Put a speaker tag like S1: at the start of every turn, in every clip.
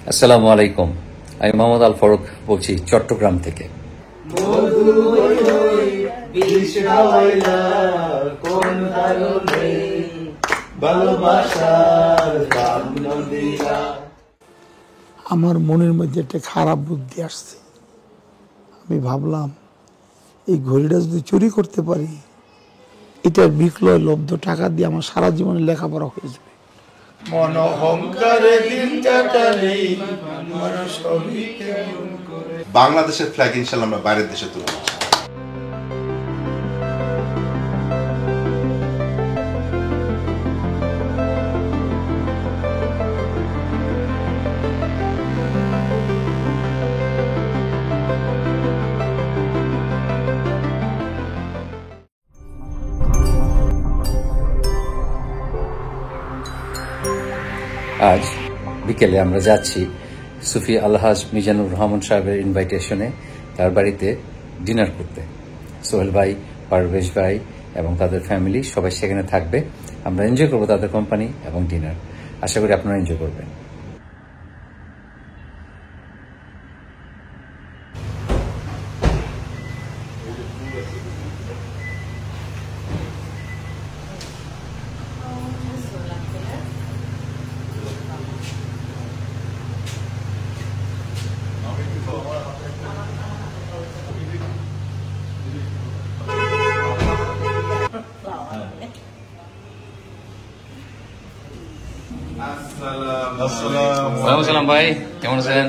S1: আসসালামু আলাইকুম। আমি মোহাম্মদ আল ফারুক বলছি চট্টগ্রাম থেকে।
S2: আমার মনের মধ্যে একটা খারাপ বুদ্ধি আসছে। আমি ভাবলাম এই ঘড়িটা যদি চুরি করতে পারি, এটার বিক্রয় লব্ধ টাকা দিয়ে আমার সারা জীবনের লেখাপড়া হয়ে যাবে।
S3: বাংলাদেশের ফ্ল্যাগ ইনশাল্লাহ আমরা বাইরের দেশে তুলব।
S1: আজ বিকেলে আমরা যাচ্ছি সুফি আলহাজ মিজানুর রহমান সাহেবের ইনভাইটেশনে তার বাড়িতে ডিনার করতে। সোহেল ভাই, পারভেজ ভাই এবং তাদের ফ্যামিলি সবাই সেখানে থাকবে। আমরা এনজয় করবো তাদের কোম্পানি এবং ডিনার। আশা করি আপনারা এনজয় করবেন। আসসালাম ভাই, কেমন আছেন?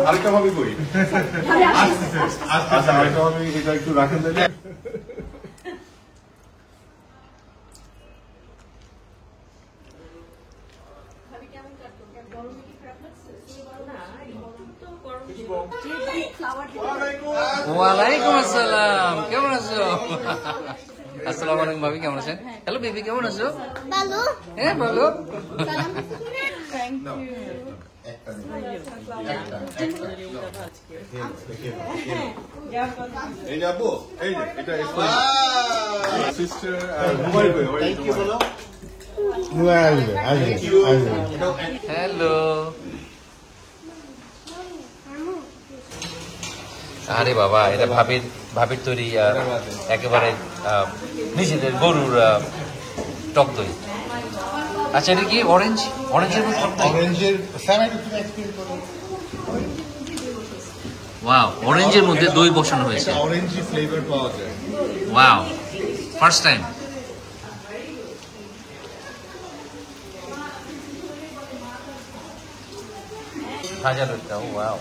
S3: আরেকটা ভাবি কই? আচ্ছা, আরেকটা ভাবি এটা একটু রাখেন তাহলে।
S1: ওয়ালাইকুম আসসালাম, কেমন আছো? আসসালামু আলাইকুম ভাবি, কেমন আছেন? হ্যালো বেবি, কেমন আছো? ভালো। হ্যাঁ ভালো।
S3: এই যাবো, এই যে এটা সিস্টার থ্যাংক ইউ বলো।
S1: হ্যালো। আরে বাবা, এটা ভাবির তৈরি একেবারে নিজেদের গরুর টক দই। আচ্ছা, এটা কি অরেঞ্জের ওয়াও, অরেঞ্জের মধ্যে দই বসানো হয়েছে।
S3: অরেঞ্জি ফ্লেভার পাওয়া যায়।
S1: Wow, first time. ভাজা দইটা, ওয়াও।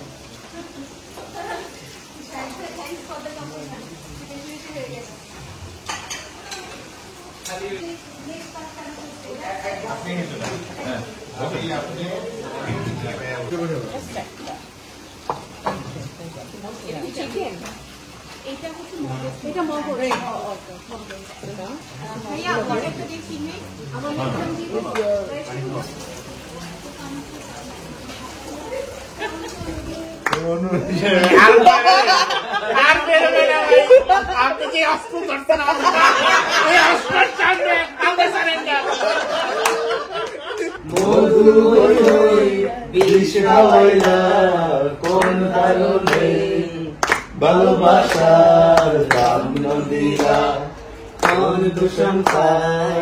S2: আপনি যে অস্ত্র ধরছেন ওই অস্ত্র সামনে আমাদের সারেন্ডার।
S4: মধু হই বিষ্ণা হইলা কোন কারণে ভালোবাসার দাম নদিলা, কোন দূষণ খাই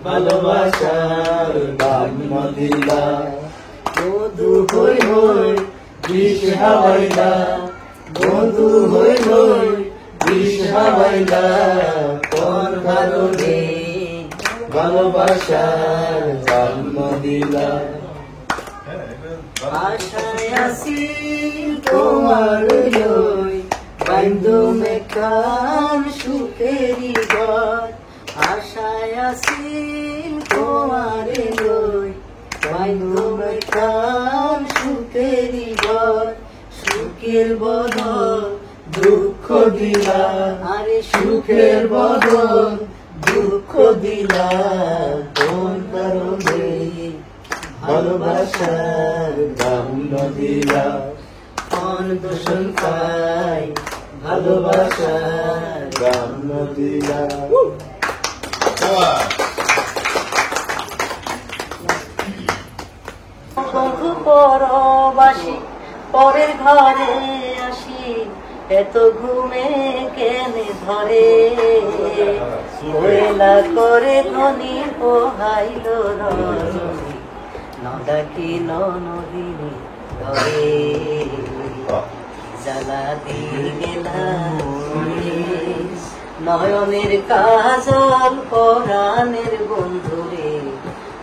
S4: ভালোবাসার দাম নদিলা। মধু হই হই বিষ হাওয়াইলা, মধু হই হই বিষ হাওয়াইলা কোন কারণে ভালোবাসার জন্ম দিলা। আশায় আসি তোমার লই বাইন্দু মেকান সুখেরি ঘর, আশায় আসি তোমার লই বাইন্দু মেকান সুখেরি ঘর। সুখের বদল দুঃখ দিলা, আরে সুখের বদল দুঃখ দিলা কোন কারণে ভালোবাসার দাম নদীরা মন দূষণ পাই ভালোবাসার দাম নদীরা বন্ধু পরবাসী পরের ঘরে আসি এত ঘুমে কেনে ধরে ওয়েলা করে ধনী পোহাইল রজনী নদাকিল নদীনী ধরে জ্বালা দিয়ে গেলাম নয়নের কাজল পরাণের বন্ধুরে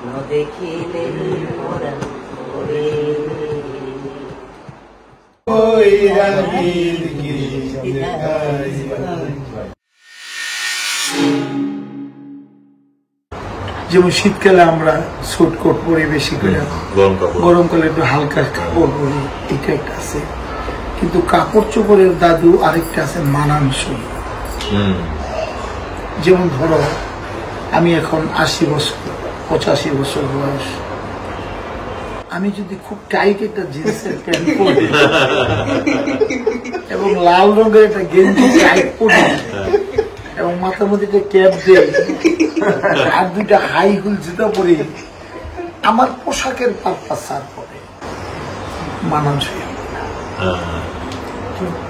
S4: ন দেখিলে পরাণ করে
S2: যেমন শীতকালে আমরা স্যুট কোট পরি বেশি করে, গরমকালে একটু হালকা কাপড় পরি, এটা একটা আছে। কিন্তু কাপড় চোপড়ের দাদু আরেকটা আছে মানানসই। যেমন ধরো আমি এখন 80 বছর 85 বছর বয়স, আমি যদি খুব টাইট একটা জিন্সের প্যান্ট পরি এবং লাল রঙের একটা গেঞ্জি টাইট পরি এবং মাথার মধ্যে একটা ক্যাপ দেয় আর দুইটা হাই হুল জুতা পরি, আমার পোশাকের পারপাস আর পরে মানানসই হবে না।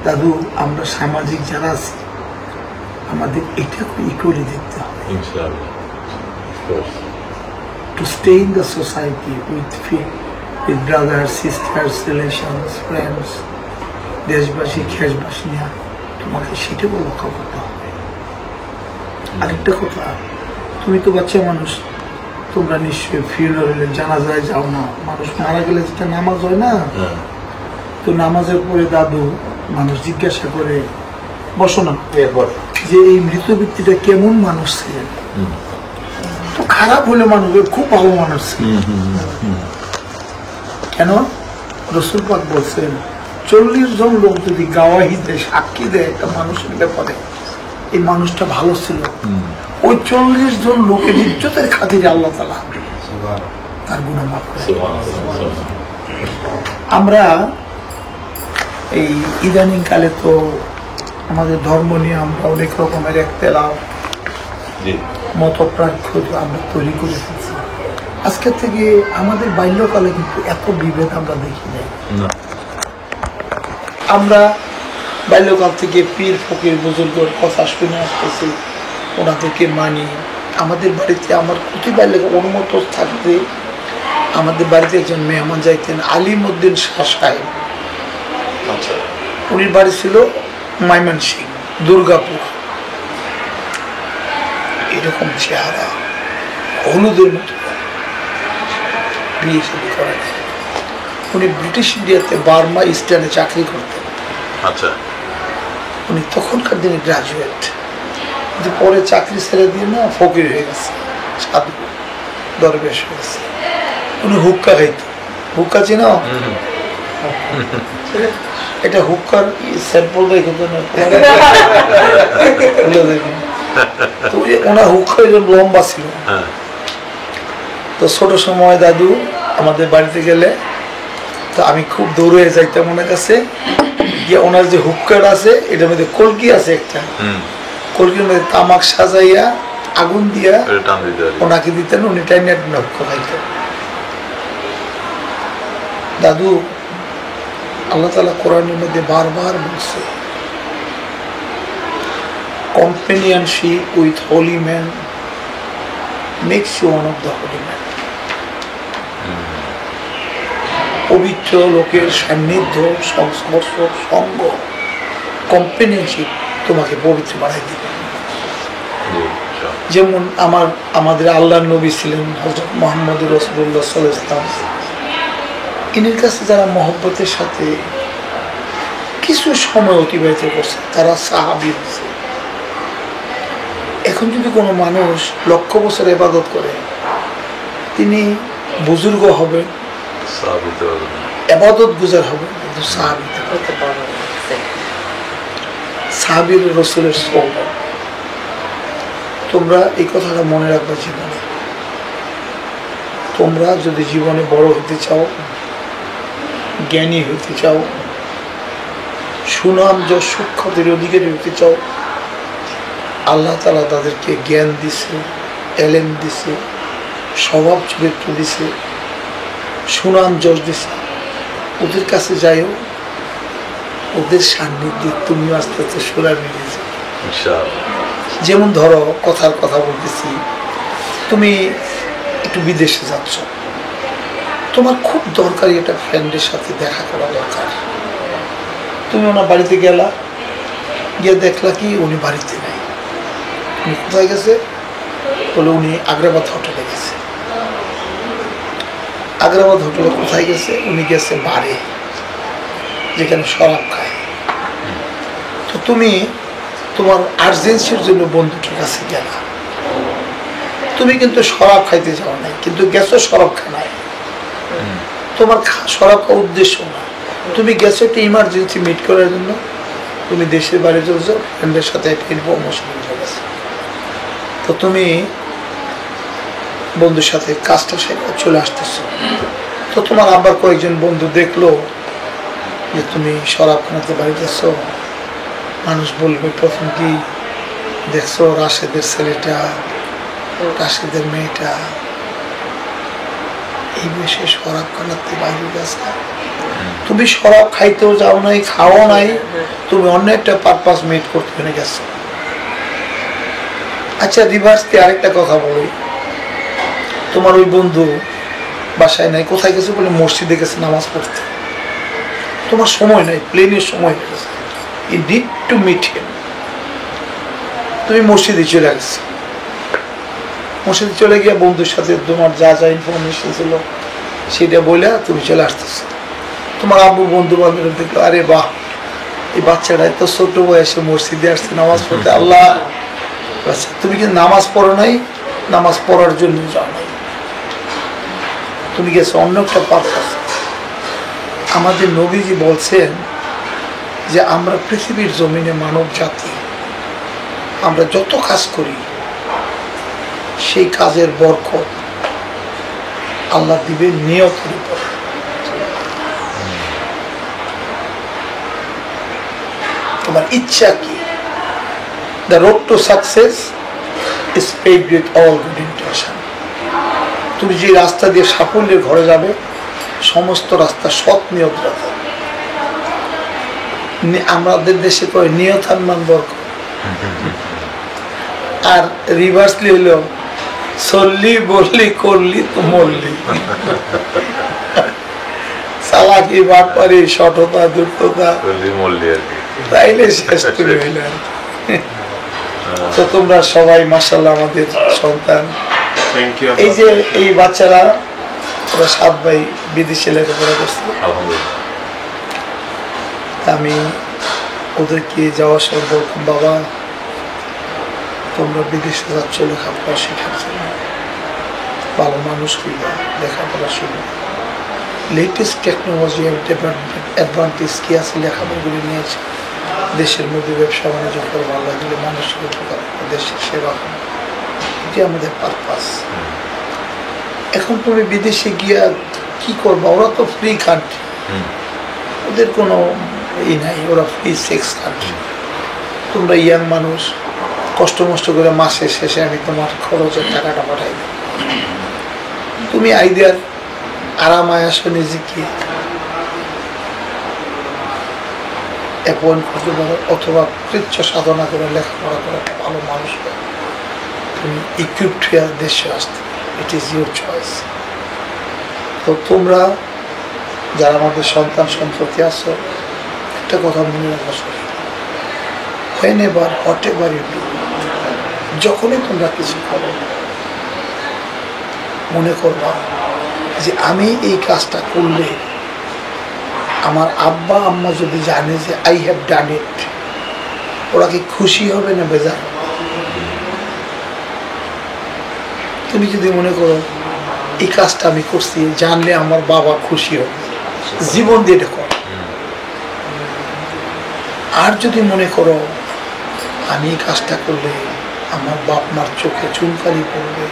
S2: দাদু আমরা সামাজিক যারা আছি আমাদের এটাকে ইকুয়ালি দেখতে হবে। To stay in the society with brothers, sisters, relations, friends, দেশবাসী খেসবাসী নিয়ে তোমাকে সেটাকে লক্ষ্য করতে হবে। আরেকটা কথা, তুমি তো বাচ্চা মানুষ, তোমরা নিশ্চয়ই ফিউনারেলে জানাজায় যাও না, মানুষ মারা গেলে যেটা নামাজ হয় না, তো নামাজের পরে দাদু মানুষ জিজ্ঞাসা করে বসো না যে এই মৃত ব্যক্তিটা কেমন মানুষ ছিলেন। তো খারাপ হলে মানুষের খুব ভালো মানুষ ছিলেন। কেন? রসুল পাক বলছেন 40 জন লোক যদি গাওয়াহিতে সাক্ষী দেয় একটা মানুষের ব্যাপারে এই মানুষটা ভালো ছিল, ওই 40 জন লোকের ইজ্জতের খাতিরে আল্লাহ তাআলা তার গুনাহ মাফ করে। আমরা এই ইদানিং কালে তো আমাদের ধর্ম নিয়ে আমরা অনেক রকমের একতেলাফ মতপ্রার্থ আমরা তৈরি করে ফেলছি। আজকে থেকে আমাদের বাল্যকালে কিন্তু এত বিভেদ আমরা দেখি নাই। আমরা বাল্যকাল থেকে পীর ফকির বুজুর্গের কথা শুনে আসতেছি, ওনাদেরকে মানি। আমাদের বাড়িতে আমার প্রতি বাল্যকাল অনুমত থাকতে আমাদের বাড়িতে একজন মেহমান যাইতেন, আলিমউদ্দিন শাহ সাহেব। উনির বাড়ি ছিল ময়মনসিংহ, দুর্গাপুর। এরকম চেহারা, হলুদের মতো, বিয়ে শাদী করা যায়। উনি ব্রিটিশ ইন্ডিয়াতে বার্মা ইস্টার্নে চাকরি করতেন। উনি তখনকার দিনে গ্রাজুয়েট, কিন্তু পরে চাকরি ছেড়ে দিয়ে না ফকির হয়ে গেছে, সাধু দরবেশ হয়ে গেছে। উনি হুক্কা খাইত। হুক্কা চিনো? এটা হুক্কার স্যাম্পল দেখে তো ওনার হুক্কা এরকম লম্বা ছিল। তো ছোট সময় দাদু আমাদের বাড়িতে গেলে তো আমি খুব দৌড়ে যাইতাম ওনার কাছে গিয়ে, ওনার যে হুক্কার আছে এটার মধ্যে কলকি আছে একটা, কলকির মধ্যে তামাক সাজাইয়া আগুন দিয়া ওনাকে দিতেন, উনি টাইনে হুক্কা খাইতেন। দাদু আল্লাহ তাআলা কোরআনের মধ্যে বারবার বলছে, companionship with holy man makes you one of the holy man. পবিত্র লোকের সান্নিধ্য, সংস্পর্শ, সঙ্গ, কম্পেনিয়নশিপ তোমাকে পবিত্র বানাই দিবে। যেমন আমাদের আল্লাহর নবী ছিলেন হযরত মুহাম্মদ রাসূলুল্লাহ সাল্লাল্লাহু আলাইহি ওয়াসাল্লাম। ইনির কাছে যারা মহব্বতের সাথে কিছু সময় অতিবাহিত করছে তারা সাহাবী হচ্ছে। এখন যদি কোনো মানুষ লক্ষ বছর ইবাদত করে, তিনি বুজুর্গ হবেন, ইবাদত গুজার হবেন, কিন্তু সাহাবীর রাসূলের সুহবত। তোমরা এই কথাটা মনে রাখবা জীবনে। তোমরা যদি জীবনে বড় হতে চাও, জ্ঞানী হতে চাও, সুনাম যশ সুখ্যাতির অধিকারী হতে চাও, আল্লাহ তাআলা তাদেরকে জ্ঞান দিছে, এলেম দিছে, স্বভাব চরিত্র দিছে, সুনাম যশ দিছে। ওদের কাছে যাইও, ওদের সান্নিধ্যে তুমি আস্তে আস্তে সোলা মিলেছে। যেমন ধরো কথার কথা বলতেছি, তুমি একটু বিদেশে যাচ্ছ, তোমার খুব দরকারি একটা ফ্রেন্ডের সাথে দেখা করা দরকার। তুমি ওনার বাড়িতে গেলা, গিয়ে দেখলা কি উনি বাড়িতে নেই। উনি কোথায় গেছে বলে, উনি আগ্রাবাদ হোটেলে গেছে। আগ্রাবাদ হোটেলে কোথায় গেছে? উনি গেছে বারে, যেখানে শরাব খায়। তো তুমি তোমার আর্জেন্সির জন্য বন্ধুটার কাছে গেলা, তুমি কিন্তু শরাব খাইতে যাও নাই, কিন্তু গেছো শরাব খানায়। তোমার শরাব খাওয়ার উদ্দেশ্য না, তুমি গেছো একটা ইমার্জেন্সি মিট করার জন্য। তুমি দেশের বাইরে চলছো, ফ্রেন্ডের সাথে একটা ইনফরমেশন চলেছে। তো তুমি বন্ধুর সাথে কাজটা সেরে চলে আসতেছো। তো তোমার আবার কয়েকজন বন্ধু দেখলো যে তুমি শরাব খানাতে বাড়িতে আসছো। মানুষ বলবে প্রথম কি, দেখছো রাশেদের ছেলেটা, রাশেদের মেয়েটা এই বয়সে শরাব খানাতে বাইরে গেছে। তুমি শরাব খাইতেও যাও নাই, খাওয়া নাই, তুমি অন্য একটা পারপাস মিট করতে গেছো। আচ্ছা, রিভার্স দিয়ে আরেকটা কথা বলি। তোমার ওই বন্ধু বাসায় নাই, কোথায় গেছে বলে মসজিদে গেছে নামাজ পড়তে। তোমার সময় নাই, প্লেনের সময় গেছে, you need to meet him. তুমি মসজিদে চলে গেছো, মসজিদে চলে গিয়ে বন্ধুর সাথে তোমার যা যা ইনফরমেশন ছিল সেটা বলে তুমি চলে আসতেছো। তোমার আব্বু বন্ধু বান্ধব দেখলো, আরে বাহ, এই বাচ্চাটা এত ছোট বয়সে মসজিদে আসছে নামাজ পড়তে। আল্লাহ, আচ্ছা তুমি কিন্তু নামাজ পড়ো নাই, নামাজ পড়ার জন্য যাও নাই, তুমি গেছো অন্য একটা পারপাস। আমাদের নবীজি বলছেন যে আমরা পৃথিবীর জমিনে মানব জাতি, আমরা যত কাজ করি সেই কাজের বরকত আল্লাহ দিবে নিয়তের উপর। তোমার ইচ্ছা কি? The road to success is paved with all good intention. তুমি যে রাস্তা দিয়ে সাফল্যের ঘরে যাবে, সমস্ত রাস্তা সৎ নিয়ত রাখা। আমাদের দেশে কয় নিয়ত আনমান বরকত। আর রিভার্সলি হইল চললি বললি করলি তো মরলি। চালাকি বাটপারি সঠতা দুর্ততা তাইলে শেষ তুমি হইলে। তো তোমরা সবাই মাশাআল্লাহ আমাদের সন্তান। এই যে এই বাচ্চারা, ওরা 7 ভাই বিদেশে লেখাপড়া করছে। আমি ওদেরকে যাওয়ার সময় বলতাম, বাবা তোমরা বিদেশে যাচ্ছ লেখাপড়া শেখার জন্য, ভালো মানুষ হইবা, লেখাপড়া শুনবে, লেটেস্ট টেকনোলজি অ্যাডভান্টেজ কি আছে লেখাপড়াগুলি নিয়েছে। দেশের মধ্যে ব্যবসা বাণিজ্য করে ভালো লাগলে মানুষের উপকার, দেশের সেবা করা, এটি আমাদের পারপাস। এখন তুমি বিদেশে গিয়া কি করবা? ওরা তো ফ্রি কান্ট্রি, ওদের কোনো ই নাই, ওরা ফ্রি সেক্স কান্ট্রি। তোমরা ইয়াং মানুষ, কষ্ট মষ্ট করে মাসের শেষে আমি তোমার খরচের টাকাটা পাঠাই দেব। তুমি আইডিয়ার আরাম আয়াসে নিজেকে অ্যাপয়েন্ট করতে পারো, অথবা কৃচ্ছ সাধনা করে লেখাপড়া করে একটা ভালো মানুষ হয়, তুমি ইকুইপড হয়ে দেশে আসতে। It is your choice. তো তোমরা যারা আমাদের সন্তান সন্ততি আছো, একটা কথা মনে রাখো, whenever whatever you do, যখনই তোমরা কিছু করো, মনে করবা যে আমি এই কাজটা করলে আমার আব্বা আম্মা যদি জানে যে আই হ্যাভ ডান ইট, ওরা কি খুশি হবে না বেজার? তুমি যদি মনে করো এই কাজটা আমি করছি, জানলে আমার বাবা খুশি হবে, জীবন দিয়ে এটা করো। আর যদি মনে করো আমি এই কাজটা করলে আমার বাপ মার চোখে চুনকালি পড়বে,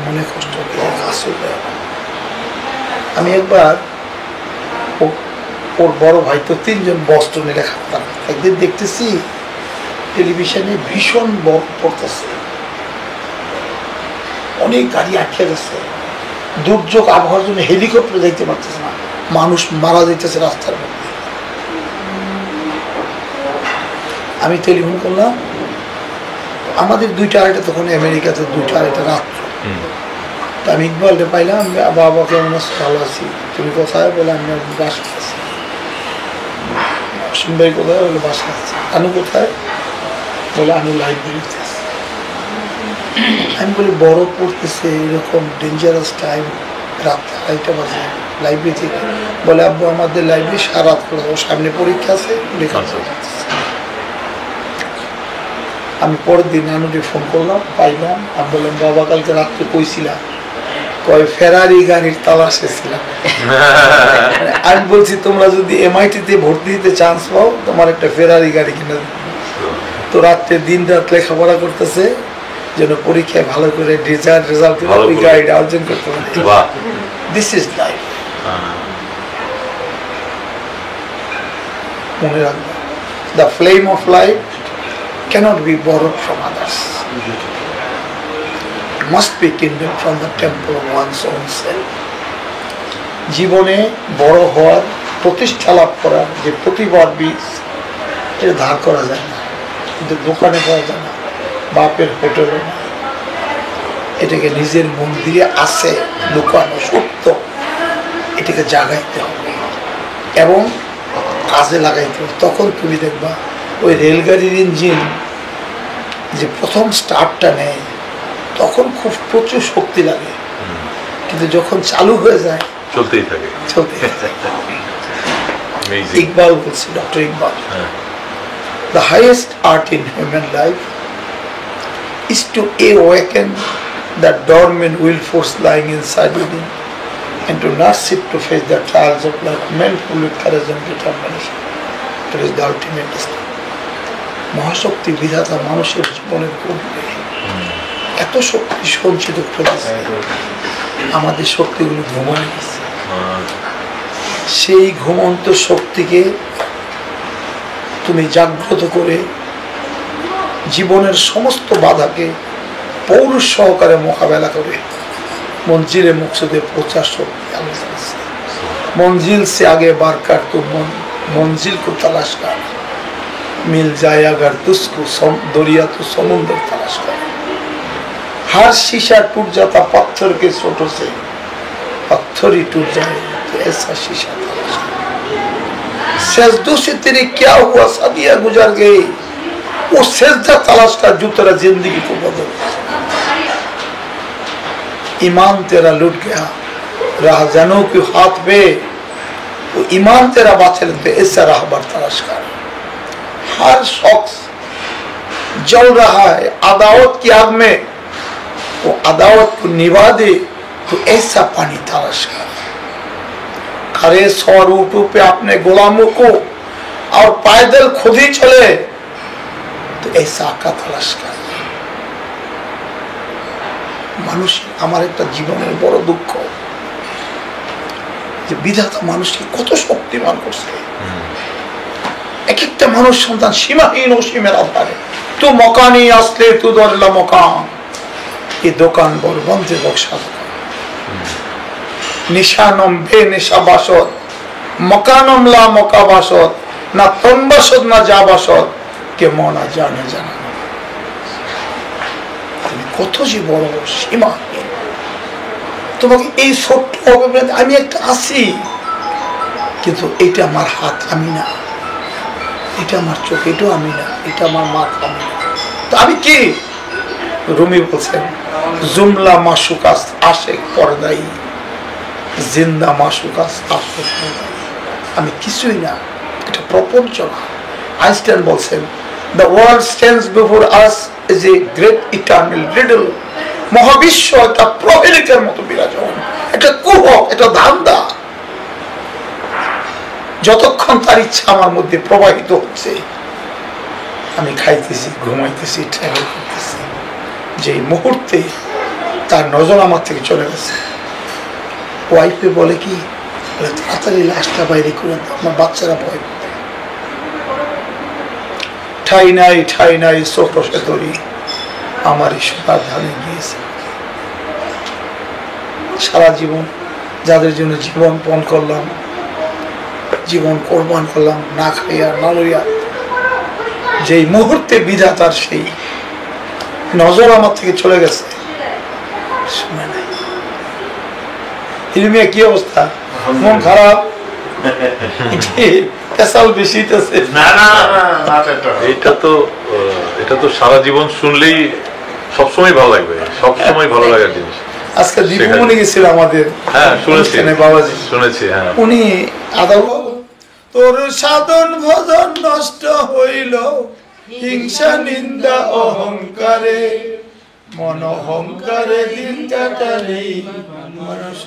S2: মনে কষ্ট করে কাজ হইবে। আমি একবার ওর বড় ভাই তো 3 জন বস্টনে লেখাপড়া, একদিন দেখতেছি টেলিভিশনে ভীষণ বরফ পড়তেছে, অনেক গাড়ি আটকে গেছে, দুর্যোগ আবহাওয়ার জন্য হেলিকপ্টার যাইতে পারতেছে না, মানুষ মারা যাইতেছে রাস্তার মধ্যে। আমি টেলিফোন করলাম, আমাদের 2টা-2:30 তখন আমেরিকাতে 2টা-2:30 রাত্র। তা আমি ইকবালকে পাইলাম, বাবা কেমন আছো? ভালো আছি। তুমি কোথায়? বলে আমি বাসায় আছি। ভাই কোথায়? বলে বাসায় আছি। আনু কোথায়? বলে আমি লাইব্রেরিতে আছি। আমি বলি বরফ পড়তেছে, এরকম ডেঞ্জারাস টাইম, রাত 2:30 বাজে, লাইব্রেরি থেকে? বলে আব্বু আমাদের লাইব্রেরি সারা রাত খোলা, সামনে পরীক্ষা আছে, লেখা করতেছে। আমি পরের দিন আনুকে ফোন করলাম, পাইলাম। আমি বললাম বাবা কালকে রাত্রে কইছিলাম, কয় ফেরারি গাড়ির তালাশে ছিলাম। আমি বলছি তোমরা যদি MIT-তে ভর্তি দিতে চান্স পাও, তোমার একটা ফেরারি গাড়ি কিনে দেবো। তো রাত্রে দিন রাত লেখাপড়া করতেছে যেন পরীক্ষায় ভালো করে রেজাল্ট করে ওই গাড়িটা অর্জন করতে পারে। This is life. মনে রাখবে, the flame of life cannot be borrowed from others. It must be kindled from the temple of one's own self. জীবনে বড় হওয়ার, প্রতিষ্ঠা লাভ করার যে প্রতিভার বীজ, এটা ধার করা যায় না, কিন্তু দোকানে পাওয়া যায় না, বাপের হোটেলে না, এটাকে নিজের মন্দিরে আছে লুকানো সত্য, এটাকে জাগাইতে হবে এবং কাজে লাগাইতে হবে। তখন তুমি দেখবা ওই রেলগাড়ির ইঞ্জিন যে প্রথম স্টার্টটা নেয় তখন খুব প্রচুর শক্তি লাগে, কিন্তু যখন চালু হয়ে যায়
S5: চলতেই থাকে।
S2: ইকবাল বলছে, doctor Iqbal, the highest art in human life is to awaken that dormant will force lying inside within and to nurse it to face the trials of life manful with courage and determination. That is the ultimate destiny. মহাশক্তি বিধাতা মানুষের জীবনের গভীরে এত শক্তি সঞ্চিত করেছে, আমাদের শক্তিগুলো ঘুমায় গেছে। সেই ঘুমন্ত শক্তিকে তুমি জাগ্রত করে জীবনের সমস্ত বাধাকে পৌরুষ সহকারে মোকাবেলা করে মঞ্জিলে মকসুদে পৌঁছার শক্তি আলোচনা আছে। मंजिल से आगे बढ़ कर तू मंजिल को तलाश कर, मिल जाए अगर तुझको दरिया तो समुद्र तलाश कर। हर शीशा टूट जाता पत्थर के चोटों से, पत्थर ही टूट जाए तो ऐसा शीशा तलाश कर। सजदों से तेरे क्या हुआ, सदियां गुजर गई, वो सजदा तलाश कर जो तेरा जिंदगी को बदल। ईमान तेरा लुट गया राहजनों के हाथ में, वो ईमान तेरा बात लगते ऐसा राहबर तलाश कर। हर शख्स जल रहा है अदावत की आग में, वो अदावत को निभा दे तो ऐसा पानी तलाश कर। खड़े सौर ऊँटों पे अपने गुलामों को और पैदल खुद ही चले तो ऐसा आका तलाश कर। মানুষের আমার একটা জীবনের বড় দুঃখ যে বিধাতা মানুষকে কত শক্তিমান করছে। এক একটা মানুষ সন্তান সীমাহীন অসীমের আধারে। তু মকানি আসলে তু দরলা মকান, এই দোকান বড় বন্ধে বক্সা নিশানম বে নিশা বাসত, মকানম লা মকা বাসত, না তন বাসত না যা বাসত, কে মনা জানে জানা। কত যে বড় সীমা, তোমাকে এই ছোট্ট হবে আমি একটা আছি, কিন্তু এটা আমার হাত আমি না, এটা আমার চোখ এটাও আমি না, এটা আমার মাথা আমি না, তো আমি কি? রুমি বলছেন জুমলা মাসুকাস আশেক পর্দাই, জিন্দা মাসুকাস আশেক পর্দাই, আমি কিছুই না, এটা প্রপঞ্চ না। আইনস্টাইন বলছেন the world stands before us is a great eternal riddle. মহাবিশ্ব একটা প্রহেলিকার মতো বিরাজমান, একটা কুহক, একটা ধান্দা। যতক্ষণ তার ইচ্ছা আমার মধ্যে প্রবাহিত হচ্ছে, আমি খাইতেছি, ঘুমাইতেছি, ট্রাভেল করতেছি, যে মুহূর্তে তার নজর আমার থেকে চলে গেছে। ওয়াইফে বলে কি, বলে তাড়াতাড়ি লাশটা বাইরে করে দাও, আমার বাচ্চারা ভয় পাবে। ঠাই নাই ছোট সে তরি আমার সোনার ধানে গিয়েছে। সারা জীবন যাদের জন্য জীবন পণ করলাম, জীবন কোরবান করলাম, না খাইয়া না লইয়া, যেই মুহূর্তে বিধাতার সেই নজর আমার থেকে চলে গেছে, শুনে নাই। হিলমিয়া কি অবস্থা, মন খারাপ? বেশি
S5: এটা তো সারা জীবন শুনলেই সবসময় ভালো লাগবে, সবসময় ভালো লাগার জিনিস।
S2: আজকে দীপমণি গেছিল আমাদের,
S5: হ্যাঁ শুনেছি,
S2: বাবাজি
S5: শুনেছি, হ্যাঁ।
S2: উনি তোর সাধন ভজন নষ্ট হইল হিংসা নিন্দা অহংকারে, মন অহংকারে দিন কাটালে মানুষ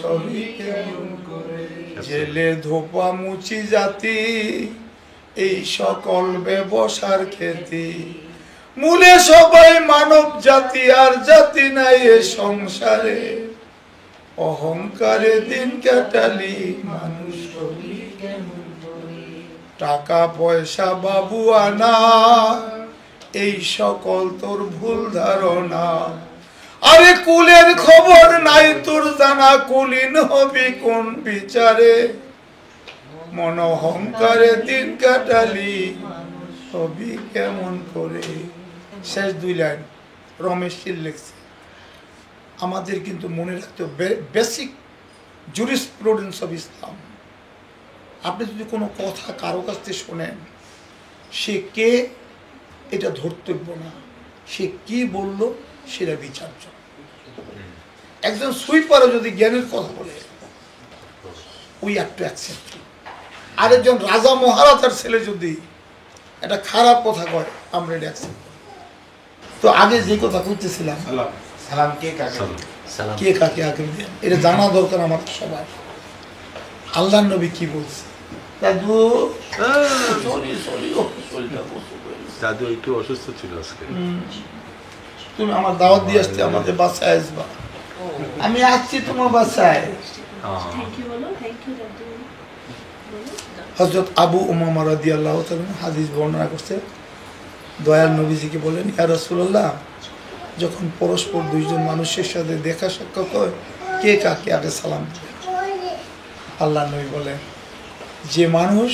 S2: জেলে ধোপা মুচি জাতি এই সকল ব্যবসার খ্যাতি, মূলে সবাই মানব জাতি আর জাতি নাই এ সংসারে, অহংকারে দিন কাটালি মানুষ টাকা পয়সা বাবু আনা এই সকল তোর ভুল ধারণা, আরে কুলের খবর নাই তোর জানা, কুলীন হবি কোন বিচারে, মন অহংকারে দিন কাটালি হবি কেমন করে। শেষ 2 লাইন রমেশ শীল লিখছে। আমাদের কিন্তু মনে রাখতে বেসিক জুরিসপ্রুডেন্স অফ ইসলাম। আপনি যদি কোনো কথা কারো কাছ থেকে শোনেন, সে কে এটা ধর্তব্য না, সে কি বলল সেটা বিচার্য। একজন সুইপারও যদি জ্ঞানের কথা বলে, উই হ্যাভ টু অ্যাকসেপ্ট। আরেকজন রাজা মহারাজার ছেলে যদি একটা খারাপ কথা কয়, আমরা এটা অ্যাকসেপ্ট করি। তো আগে যে কথা করতেছিলাম,
S3: সালাম কে কাকে,
S2: কে কাকে আগে দেন, এটা জানা দরকার আমার সবার। আল্লাহর নবী কি বলছে? দাদু
S5: দাদু একটু অসুস্থ ছিল আজকে,
S2: তুমি আমার দাওয়াত দিয়ে আসতে আমাদের বাসায় আসবা, আমি আসছি তোমার বাসায়। হযরত আবু উমামা রাদিয়াল্লাহু তাআলা হাদিস বর্ণনা করছে, দয়াল নবীজিকে বলেন, ইয়া রাসূলুল্লাহ, যখন পরস্পর দুইজন মানুষের সাথে দেখা সাক্ষাৎ হয়, কে কাকে আগে সালাম দিবে? আল্লাহ নবী বলেন, যে মানুষ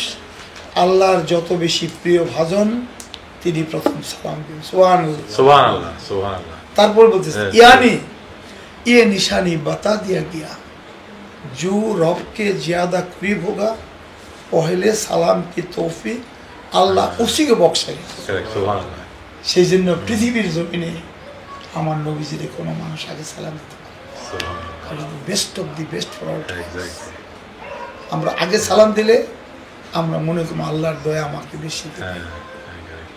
S2: আল্লাহর যত বেশি প্রিয় ভাজন তিনি প্রথম সালাম দিবেন। সুবহানাল্লাহ,
S5: সুবহানাল্লাহ, সুবহানাল্লাহ।
S2: তারপর বলতেছে, ইয়ানি ये निशानी बता दिया गया, जो रब के ज्यादा करीब होगा पहले सलाम की तौफीक আল্লাহ उसी को बख्शेगा।
S5: সুবহানাল্লাহ।
S2: সেই জন্য পৃথিবীর জমিনে আমার নবীজির কোনো মানুষ আগে সালাম দিতে পারে, best of the best for all time. আমরা আগে সালাম দিলে আমরা মনে করি আল্লাহর দয়া আমাকে বেশি দেবে,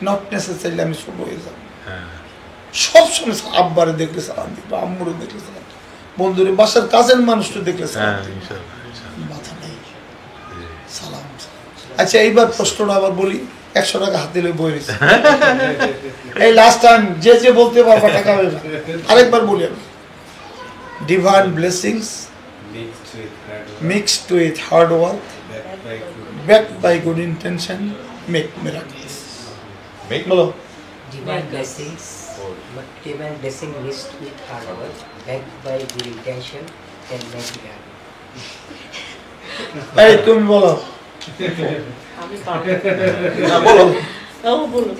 S2: নট নেসেসারিলি আমি ছোট হয়ে যাব। সবসময় আব্বারে দেখলে সালাম দিবা, আম্মুরে দেখলে সালাম, বন্ধুরে বাসার কাজের মানুষটা দেখলে সালাম দিবা, মাথা নেই সালাম। আচ্ছা এইবার প্রশ্নটা আবার বলি, 100 টাকা হাতে লই বই রয়েছে, এই লাস্ট টাইম যে বলতে পারবা টাকা হবে না, আরেকবার বলি আমি, divine blessings mixed with hard work, backed by good intention, make miracles.
S5: Make
S2: বলো,
S4: Divine blessings, but divine blessing mixed with hard work, backed by good intention, can make miracle.
S2: এই তুমি বলো, না বলো।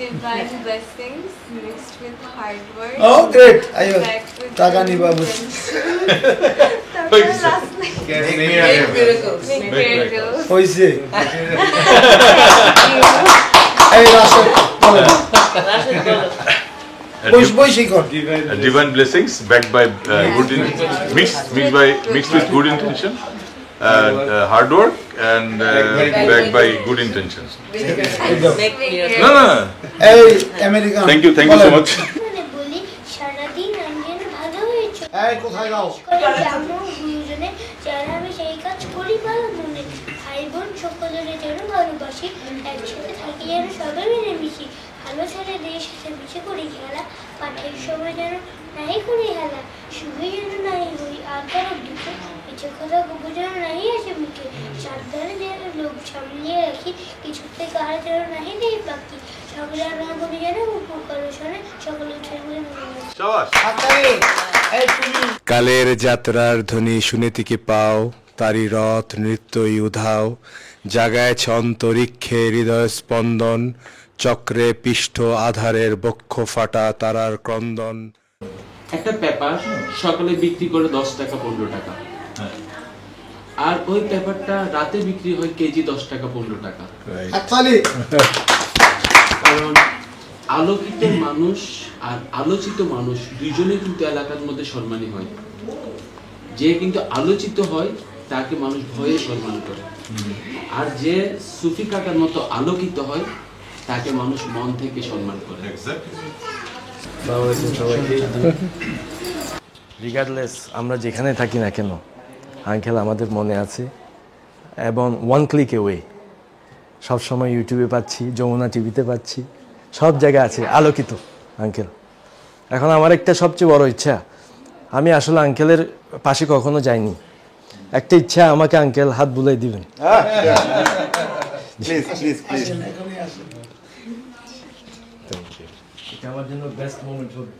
S6: Divine blessings mixed with hard work.
S2: Oh great, IO
S6: backed with
S2: টাকা
S6: good
S2: নিবা বুঝি।
S6: intention. তারপর last line. Make miracles.
S2: হইছে এই রাশদ বলো, বই শিখো।
S5: Divine blessings backed by mixed with good intention, hard work and backed by good intentions. No.
S2: এই American,
S5: Thank you so much.
S7: মানে বলি সারাদিন আমি যেন ভালো হয়েছে,
S2: এই কোথায় যাও?
S7: দুজনে যারা আমি সেই কাজ করি ভালো মনে, ভাই বোন সকলের যেন ভালোবাসি, একসাথে থাকি যেন সবাই মিলেমিশি, ভালো ছেলেদের সাথে মিশে করি খেলা, পাঠের সময় যেন নাহি করি হেলা শুভে যেন নাহি হই আর কারো দুঃখে কিছু কথা গোপন যেন নাহি আসে মুখে সাবধানে যেন লোক সামলিয়ে রাখি কিছুতে কাহার যেন নাহি নেই বাকি সকলে না বলি যেন উপকার শোনে সকলে উঠে বলে
S5: শাবাশ।
S8: কালের যাত্রার ধ্বনি শুনেতে কি পাও, তারি রথ নৃত্যই উধাও, জাগায়ছে অন্তরিক্ষে হৃদয় স্পন্দন, চক্রে পিষ্ঠ আধারের বক্ষ ফাটা তারার ক্রন্দন।
S9: একটা পেপার সকালে বিক্রি করে 10 টাকা 15 টাকা, আর ওই পেপারটা রাতে বিক্রি হয় কেজি 10 টাকা 15 টাকা। কারণ আলোকিত মানুষ আর আলোচিত মানুষ দুইজনেই কিন্তু এলাকার মধ্যে সম্মানী হয়। যে কিন্তু আলোচিত হয় তাকে মানুষ ভয়ে সম্মান করে, আর যে সুফি কাকার মতো আলোকিত হয় তাকে মানুষ মন থেকে সম্মান করে।
S10: রিগার্ডলেস আমরা যেখানে থাকি না কেন, আঙ্কেল আমাদের মনে আছে এবং ওয়ান ক্লিক এওয়ে। সবসময় ইউটিউবে পাচ্ছি, যমুনা টিভিতে পাচ্ছি, সব জায়গায় আছে আলোকিত আঙ্কেল। এখন আমার একটা সবচেয়ে বড় ইচ্ছা, আমি আসলে আঙ্কেলের পাশে কখনো যাইনি, একটা ইচ্ছা আমাকে আঙ্কেল হাত বুলাই দিবেন। আমার জন্য বেস্ট মোমেন্ট হবে।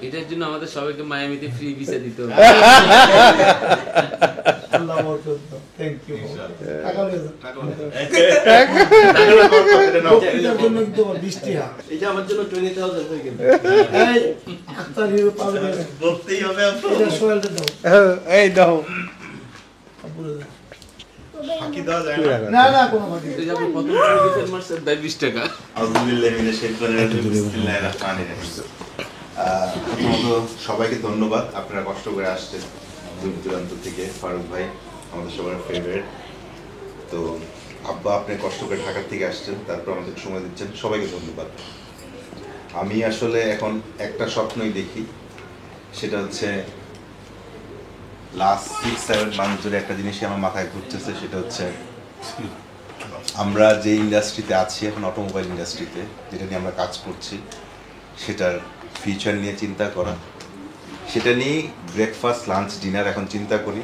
S9: এটার জন্য আমাদের সবাইকে মায়ামিতে ফ্রি ভিসা দিতে হবে।
S10: এটা আমার জন্য 20,000 হয়ে গেল।
S2: এই দাও না না কোনো ফাঁকি
S9: এই যে আপনি প্রথম ভিসার মারছেন 20 টাকা।
S11: প্রথমত সবাইকে ধন্যবাদ, আপনারা কষ্ট করে আসছেন দূর দূরান্ত থেকে। ফারুক ভাই আমাদের সবার ফেভারিট, তো আব্বা আপনি কষ্ট করে ঢাকা থেকে আসছেন, তারপর আমাদের সময় দিচ্ছেন, সবাইকে ধন্যবাদ। আমি আসলে এখন একটা স্বপ্নই দেখি, সেটা হচ্ছে লাস্ট 6-7 মান্থ ধরে একটা জিনিসই আমার মাথায় ঘুরতেছে, সেটা হচ্ছে আমরা যে ইন্ডাস্ট্রিতে আছি এখন, অটোমোবাইল ইন্ডাস্ট্রিতে যেটা নিয়ে আমরা কাজ করছি, সেটার ফিউচার নিয়ে চিন্তা করা, সেটা নিয়ে ব্রেকফাস্ট লাঞ্চ ডিনার এখন চিন্তা করি।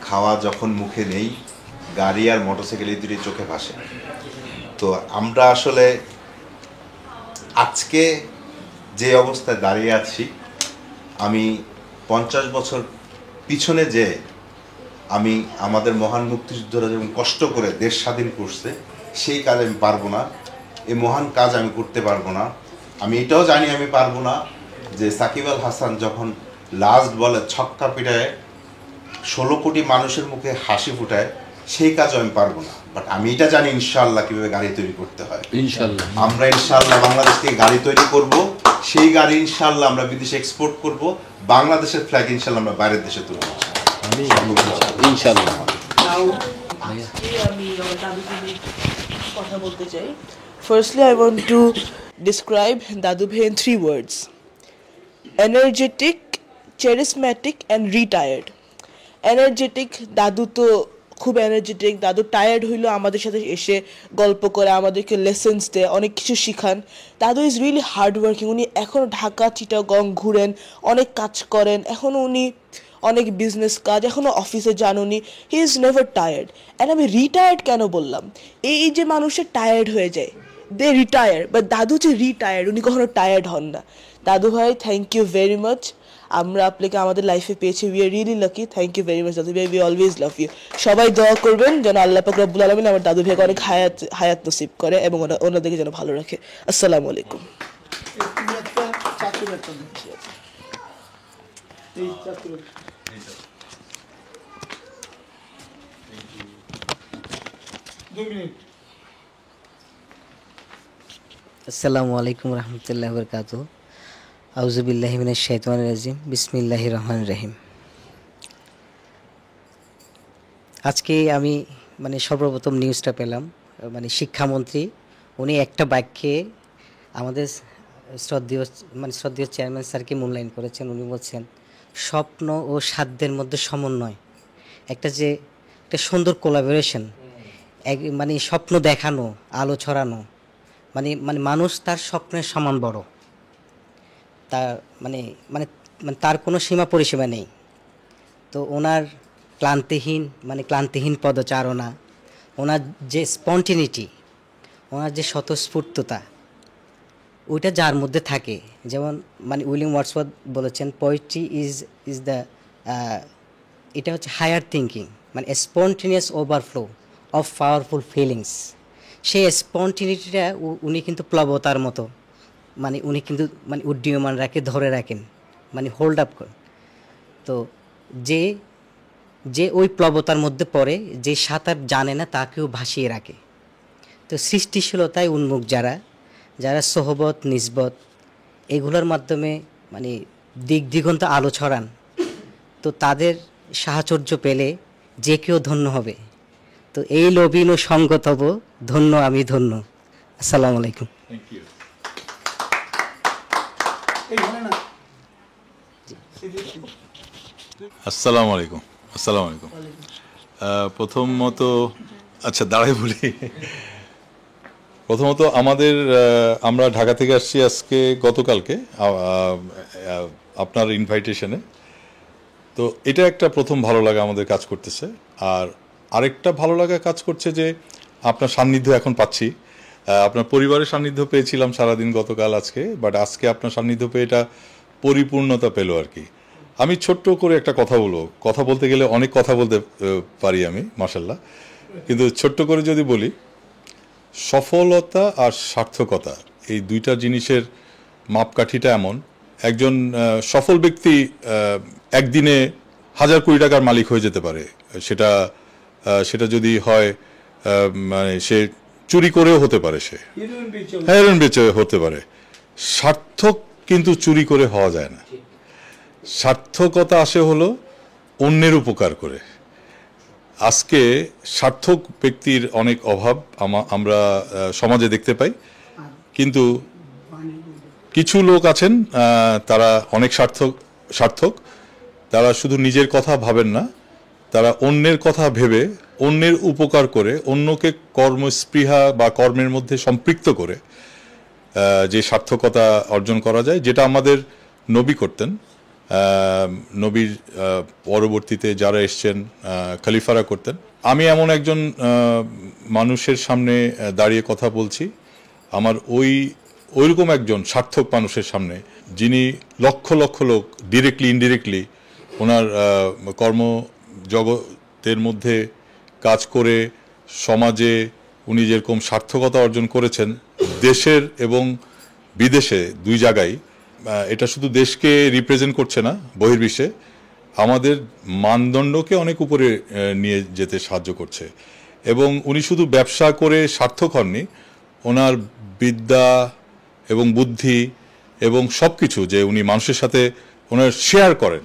S11: খাওয়া যখন মুখে নেই, গাড়ি আর মোটরসাইকেল এই দুটোই চোখে ভাসে। তো আমরা আসলে আজকে যে অবস্থায় দাঁড়িয়ে আছি, আমি 50 বছর পিছনে যে আমি আমাদের মহান মুক্তিযোদ্ধারা যেমন কষ্ট করে দেশ স্বাধীন করছে, সেই কাজ আমি পারবো না, এই মহান কাজ আমি করতে পারবো না। আমি এটাও জানি আমি পারবো না যে সাকিব আল হাসান যখন লাস্ট বলে ছক্কা পিটায় 16 কোটি মানুষের মুখে হাসি ফুটায়, সেই কাজও আমি পারবো না। বাট আমি এটা জানি ইনশাআল্লাহ কিভাবে গাড়ি তৈরি করতে হয়।
S9: ইনশাআল্লাহ
S11: আমরা ইনশাআল্লাহ বাংলাদেশ থেকে গাড়ি তৈরি করব, সেই গাড়ি ইনশাআল্লাহ আমরা বিদেশে এক্সপোর্ট করব, বাংলাদেশের ফ্ল্যাগ ইনশাআল্লাহ আমরা বাইরের দেশে তুলব ইনশাআল্লাহ।
S12: আমি আমার দাদুকে নিয়ে কথা বলতে চাই। Firstly, I want to describe Dadu Bhai in 3 words: energetic, charismatic and retired. Energetic, দাদু তো খুব এনার্জেটিক। দাদু টায়ার্ড হইলো আমাদের সাথে এসে গল্প করে, আমাদেরকে লেসেন্স দেয়, অনেক কিছু শিখান। দাদু ইজ রিয়েলি হার্ড ওয়ার্কিং। উনি এখনও ঢাকা চিটাগং ঘুরেন, অনেক কাজ করেন, এখনও উনি অনেক বিজনেস কাজ, এখনও অফিসে যান উনি। He is never tired. And আমি রিটায়ার্ড কেন বললাম, এই যে মানুষের টায়ার্ড হয়ে যায়, দে রিটায়ার, বাট দাদু যে রিটায়ার্ড, উনি কখনো টায়ার্ড হন না। দাদু ভাই, থ্যাংক ইউ ভেরি মাচ। আমরা আপনাকে আমাদের লাইফে পেয়েছি, we are really lucky. Thank you very much দাদু ভাই, উই অলওয়েজ লাভ ইউ। সবাই দোয়া করবেন যেন আল্লাহ পাক রব্বুল আলামিন আমার দাদু ভাইকে অনেক হায়াত নসিব করে এবং ওনাদেরকে যেন ভালো রাখে। আসসালামু আলাইকুম।
S4: আসসালামু আলাইকুম রহমতুল্লাহ বরকাতুহ। আউযুবিল্লাহি মিনাশ শাইতানির রাজিম। বিসমিল্লাহির রহমানির রহিম। আজকে আমি সর্বপ্রথম নিউজটা পেলাম, শিক্ষামন্ত্রী উনি একটা বাক্যে আমাদের শ্রদ্ধেয় চেয়ারম্যান স্যারকে মূল্যায়ন করেছেন। উনি বলছেন স্বপ্ন ও সাধ্যের মধ্যে সমন্বয়, একটা সুন্দর কোলাবোরেশন, স্বপ্ন দেখানো, আলো ছড়ানো, মানুষ তার স্বপ্নের সমান বড়। তার মানে মানে মানে তার কোনো সীমা পরিসীমা নেই। তো ওনার ক্লান্তিহীন পদচারণা, ওনার যে স্পন্টিনিটি, ওনার যে স্বতঃস্ফূর্ততা, ওইটা যার মধ্যে থাকে, যেমন মানে উইলিয়াম ওয়ার্ডসওয়ার্থ বলেছেন পোয়েট্রি ইজ দ্য এটা হচ্ছে হায়ার থিঙ্কিং, মানে spontaneous overflow of powerful feelings. সেই স্পন্টিনিটিটা উনি কিন্তু প্লবতার মতো, মানে উনি কিন্তু মানে উড্ডীয়মান ধরে রাখেন, মানে হোল্ড আপ করেন। তো যে ওই প্লবতার মধ্যে পড়ে, যে সাঁতার জানে না তাকেও ভাসিয়ে রাখে। তো সৃষ্টিশীলতায় উন্মুখ যারা সোহবত নিসবত এগুলোর মাধ্যমে মানে দিগন্ত আলো ছড়ান, তো তাদের সাহচর্য পেলে যে কেউ ধন্য হবে। তো এই লবিন ও সঙ্গতব ধন্য আমি ধন্য। আসসালামু আলাইকুম।
S5: আসসালামু আলাইকুম। আসসালামু আলাইকুম। প্রথমত আচ্ছা দাঁড়াই বলি, প্রথমত আমরা ঢাকা থেকে আসছি আজকে গতকালকে আপনার ইনভাইটেশনে। তো এটা একটা প্রথম ভালো লাগা আমাদের কাজ করতেছে। আর আরেকটা ভালো লাগা কাজ করছে যে আপনার সান্নিধ্য এখন পাচ্ছি। আপনার পরিবারের সান্নিধ্য পেয়েছিলাম সারাদিন গতকাল, বাট আজকে আপনার সান্নিধ্য পেয়ে এটা পরিপূর্ণতা পেল আর কি। আমি ছোট্ট করে একটা কথা বলবো, কথা বলতে গেলে অনেক কথা বলতে পারি আমি মাশাল্লাহ, কিন্তু ছোট্ট করে যদি বলি, সফলতা আর সার্থকতা এই দুইটা জিনিসের মাপকাঠিটা এমন, একজন সফল ব্যক্তি একদিনে 1,000 কোটি টাকার মালিক হয়ে যেতে পারে, সেটা যদি হয় মানে সে চুরি করেও হতে পারে, সে হেরোইন বেচে হতে পারে। সার্থক কিন্তু চুরি করে হওয়া যায় না। সার্থকতা আসে হলো অন্যের উপকার করে। আজকে সার্থক ব্যক্তির অনেক অভাব আমরা সমাজে দেখতে পাই, কিন্তু কিছু লোক আছেন তারা অনেক সার্থক, তারা শুধু নিজের কথা ভাবেন না, তারা অন্যের কথা ভেবে অন্যের উপকার করে, অন্যকে কর্মস্পৃহা বা কর্মের মধ্যে সম্পৃক্ত করে যে সার্থকতা অর্জন করা যায়, যেটা আমাদের নবী করতেন। নবীর পরবর্তীতে যারা এসছেন খলিফারা করতেন। আমি এমন একজন মানুষের সামনে দাঁড়িয়ে কথা বলছি, আমার ওইরকম একজন সার্থক মানুষের সামনে, যিনি লক্ষ লক্ষ লোক ডিরেক্টলি ইনডিরেক্টলি ওনার কর্মজগতের মধ্যে কাজ করে সমাজে উনি যেরকম সার্থকতা অর্জন করেছেন দেশের এবং বিদেশে দুই জায়গায়, এটা শুধু দেশকে রিপ্রেজেন্ট করছে না, বহির্বিশ্বে আমাদের মানদণ্ডকে অনেক উপরে নিয়ে যেতে সাহায্য করছে। এবং উনি শুধু ব্যবসা করে সার্থক হননি, ওনার বিদ্যা এবং বুদ্ধি এবং সব কিছু যে উনি মানুষের সাথে ওনার শেয়ার করেন,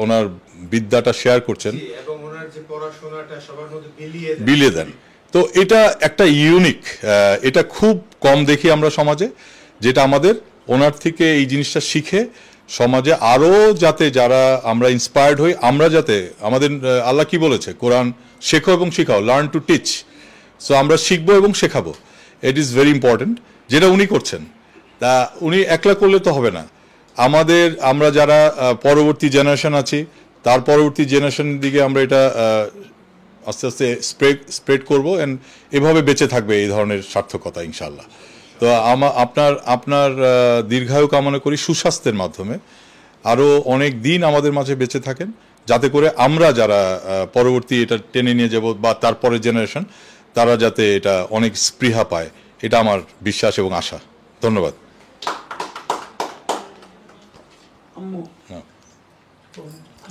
S5: ওনার বিদ্যাটা শেয়ার করছেন এবং ওনার যে পড়াশোনাটা সবার মধ্যে বিলিয়ে দেন। তো এটা একটা ইউনিক, এটা খুব কম দেখি আমরা সমাজে, যেটা আমাদের ওনার থেকে এই জিনিসটা শিখে সমাজে আরও যাতে যারা আমরা ইন্সপায়ার্ড হই, আমরা যাতে আমাদের আল্লাহ কি বলেছে, কোরআন শেখো এবং শেখাও, লার্ন টু টিচ। সো আমরা শিখবো এবং শেখাবো, ইট ইজ ভেরি ইম্পর্টেন্ট, যেটা উনি করছেন। তা উনি একলা করলে তো হবে না, আমরা যারা পরবর্তী জেনারেশন আছি, তার পরবর্তী জেনারেশনের দিকে আমরা এটা আস্তে আস্তে স্প্রেড করবো, অ্যান্ড এভাবে বেঁচে থাকবে এই ধরনের সার্থকতা ইনশাল্লাহ। তো আপনার দীর্ঘায়ু কামনা করি, সুস্বাস্থ্যের মাধ্যমে আরও অনেক দিন আমাদের মাঝে বেঁচে থাকেন, যাতে করে আমরা যারা পরবর্তী এটা টেনে নিয়ে যাব বা তারপরের জেনারেশন, তারা যাতে এটা অনেক স্পৃহা পায়, এটা আমার বিশ্বাস এবং আশা। ধন্যবাদ।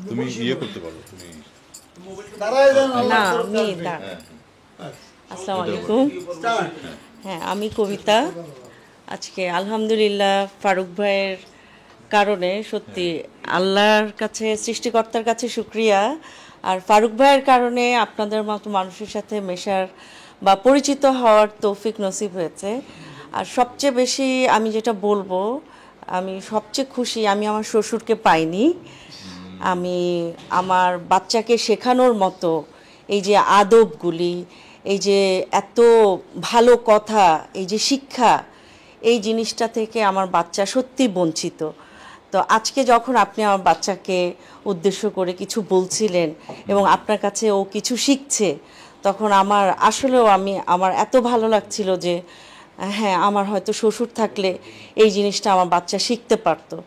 S5: তুমি করতে পারো, তুমি
S13: না আমি আসসালামু আলাইকুম। হ্যাঁ, আমি কবিতা। আজকে আলহামদুলিল্লাহ ফারুক ভাইয়ের কারণে সত্যি আল্লাহর কাছে, সৃষ্টিকর্তার কাছে শুকরিয়া, আর ফারুক ভাইয়ের কারণে আপনাদের মতো মানুষের সাথে মেশার বা পরিচিত হওয়ার তৌফিক নসিব হয়েছে। আর সবচেয়ে বেশি আমি যেটা বলবো, আমি সবচেয়ে খুশি আমি আমার শ্বশুরকে পাইনি। আমি আমার বাচ্চাকে শেখানোর মতো এই যে আদবগুলি, এই যে এত ভালো কথা, এই যে শিক্ষা, এই জিনিসটা থেকে আমার বাচ্চা সত্যি বঞ্চিত। তো আজকে যখন আপনি আমার বাচ্চাকে উদ্দেশ্য করে কিছু বলছিলেন এবং আপনার কাছে ও কিছু শিখছে, তখন আমার এত ভালো লাগছিল যে হ্যাঁ, আমার হয়তো শ্বশুর থাকলে এই জিনিসটা আমার বাচ্চা শিখতে পারতো।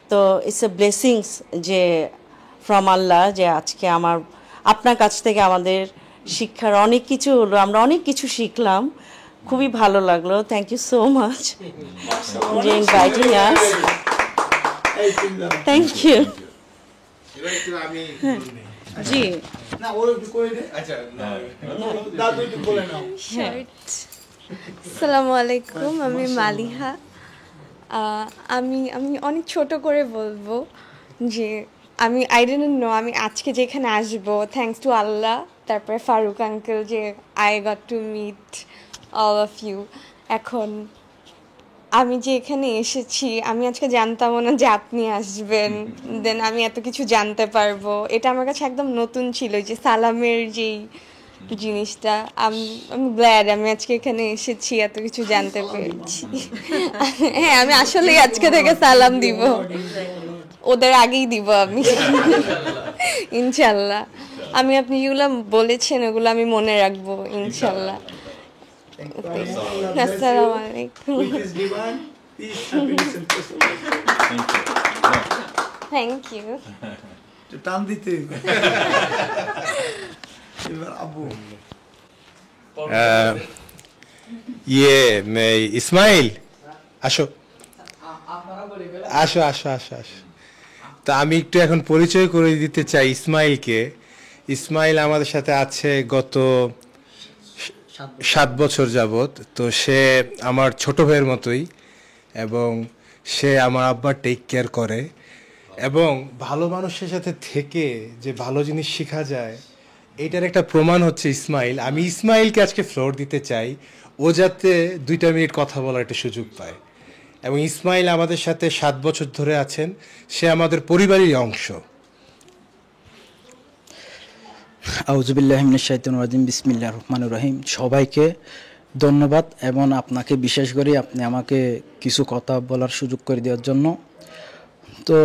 S13: তো ইটস এ ব্লেসিংস যে ফ্রম আল্লাহ, যে আজকে আপনার কাছ থেকে আমাদের শিক্ষার অনেক কিছু হলো, আমরা অনেক কিছু শিখলাম, খুবই ভালো লাগলো। থ্যাংক ইউ সো মাচ যে ইনভাইটিং আস। Thank you. জি,
S6: আসসালামু আলাইকুম, আমি মালিহা। আমি অনেক ছোট করে বলবো যে আই ডিডন্ট নো আমি আজকে যেখানে আসবো, থ্যাঙ্কস টু আল্লাহ, তারপরে ফারুক আঙ্কেল, যে I got to meet all of you. এখন আমি যে এখানে এসেছি, আমি আজকে জানতামও না যে আপনি আসবেন, দেন আমি এত কিছু জানতে পারবো, এটা আমার কাছে একদম নতুন ছিল, যে সালামের যেই জিনিসটা। আমি গ্ল্যাড আমি আজকে এখানে এসেছি, এত কিছু জানতে পেরেছি। হ্যাঁ, আমি আসলেই আজকে থেকে সালাম দিব, ওদের আগেই দিব আমি, ইনশাল্লাহ। আপনি যেগুলো বলেছেন ওগুলো আমি মনে রাখবো, ইনশাল্লাহ। আসসালামু আলাইকুম। Thank you.
S2: টান দিতে আব্বু
S8: ইসমাইল, আসো আসো আসো আসো আসো। তা আমি একটু এখন পরিচয় করে দিতে চাই ইসমাইলকে। ইসমাইল আমাদের সাথে আছে গত 7 বছর যাবত। তো সে আমার ছোট ভাইয়ের মতোই, এবং সে আমার আব্বার টেক কেয়ার করে, এবং ভালো মানুষের সাথে থেকে যে ভালো জিনিস শেখা যায় এইটার একটা প্রমাণ হচ্ছে ইসমাইল। আমি ইসমাইলকে আজকে ফ্লোর দিতে চাই, ও যাতে 2 মিনিট কথা বলার একটা সুযোগ পায়। এবং ইসমাইল আমাদের সাথে 7 বছর ধরে আছেন, সে আমাদের পরিবারেরই অংশ।
S14: আউযুবিল্লাহি মিনাশ শাইতানির রাজিম, বিসমিল্লাহির রহমানির রহিম। সবাইকে ধন্যবাদ, এবং আপনাকে বিশেষ করে আপনি আমাকে কিছু কথা বলার সুযোগ করে দেওয়ার জন্য। তো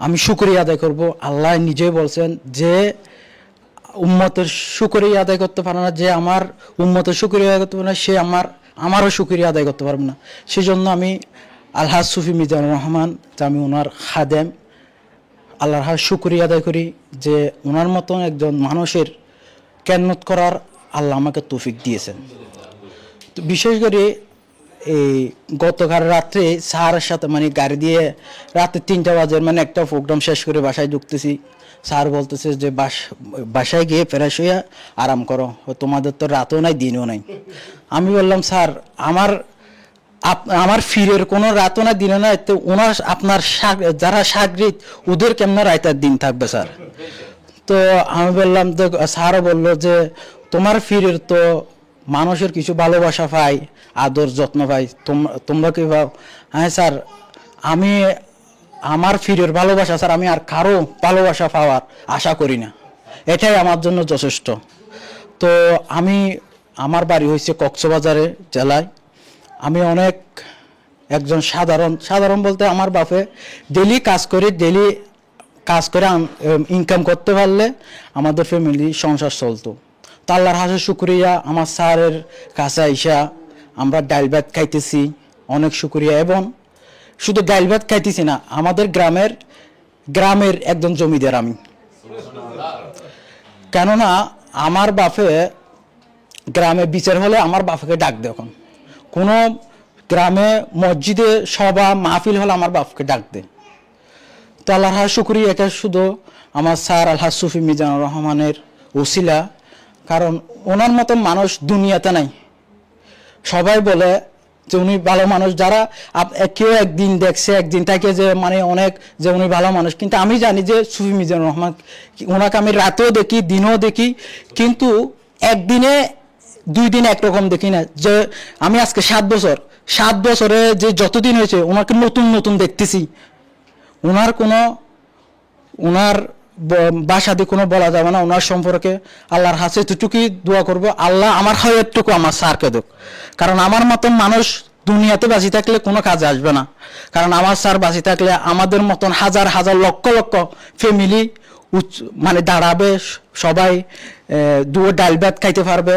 S14: আমি শুকরিয়া আদায় করব। আল্লাহ নিজেই বলছেন যে উম্মতের শুকরিয়া আদায় করতে পারে না, যে আমার উম্মতের শুকরিয়া আদায় করতে পারে না, সে আমারও শুকরিয়া আদায় করতে পারবে না। সেজন্য আমি আলহাজ সুফি মিজানুর রহমান, আমি ওনার খাদেম, আল্লাহর হাজ শুকরিয়া আদায় করি যে ওনার মতন একজন মানুষের খেদমত করার আল্লাহ আমাকে তৌফিক দিয়েছেন। তো বিশেষ করে এই গতকাল রাত্রে স্যারের সাথে গাড়ি দিয়ে রাতে 3টা বাজে একটা প্রোগ্রাম শেষ করে বাসায় ঢুকতেছি, স্যার বলতেছে যে বাসায় গিয়ে ফ্রেশ হইয়া আরাম করো, তোমাদের তো রাতও নাই দিনও নাই। আমি বললাম স্যার আমার ফিরের কোনো রাতও না দিনও না, তো ওনার আপনার যারা সাগরিদ ওদের কেমন রায়তার দিন থাকবে স্যার? তো আমি বললাম, স্যারও বললো যে তোমার ফিরের তো মানুষের কিছু ভালোবাসা পাই, আদর যত্ন পাই, তোমরা কি ভাব? হ্যাঁ স্যার, আমার ফিরের ভালোবাসা স্যার, আমি আর কারো ভালোবাসা পাওয়ার আশা করি না, এটাই আমার জন্য যথেষ্ট। তো আমার বাড়ি হয়েছে কক্সবাজারে জেলায়। আমি একজন সাধারণ বলতে আমার বাপে ডেলি কাজ করে ইনকাম করতে পারলে আমাদের ফ্যামিলি সংসার চলতো। তো আল্লাহর হাজার শুকরিয়া, আমার স্যারের কাছে আইসা আমরা ডাল ভাত খাইতেছি, অনেক শুকরিয়া। এবং শুধু ডাল ভাত খাইতেছি না, আমাদের গ্রামের একজন জমিদার আমি, কেননা আমার বাপে গ্রামে বিচার হলে আমার বাপকে ডাক দেয়। এখন কোনো গ্রামে মসজিদে সভা মাহফিল হলে আমার বাপকে ডাক দেয়। তো আল্লাহর হাজার শুকরিয়া, এটা শুধু আমার স্যার আলহাজ সুফি মিজানুর রহমানের ওসিলা, কারণ ওনার মতন মানুষ দুনিয়াতে নাই। সবাই বলে যে উনি ভালো মানুষ, যারা কেউ একদিন দেখছে, একদিন থাকে যে অনেক যে উনি ভালো মানুষ, কিন্তু আমি জানি যে সুফি মিজানুর রহমান, ওনাকে আমি রাতেও দেখি, দিনেও দেখি, কিন্তু একদিনে 2 দিন একরকম দেখি না। যে আমি আজকে 7 বছরে যে যতদিন হয়েছে ওনাকে নতুন দেখতেছি। ওনার বাসাদি কোনো বলা যাবে না। ওনার সম্পর্কে আল্লাহর হাতে এতটুকুই দোয়া করবো, আল্লাহ আমার হায়াতটুকু আমার স্যারকে দেখ, কারণ আমার মতন মানুষ দুনিয়াতে বাঁচি থাকলে কোনো কাজে আসবে না। কারণ আমার স্যার বাঁচি থাকলে আমাদের মতন হাজার হাজার লক্ষ লক্ষ ফ্যামিলি মানে দাঁড়াবে, সবাই ডাল ভাত খাইতে পারবে।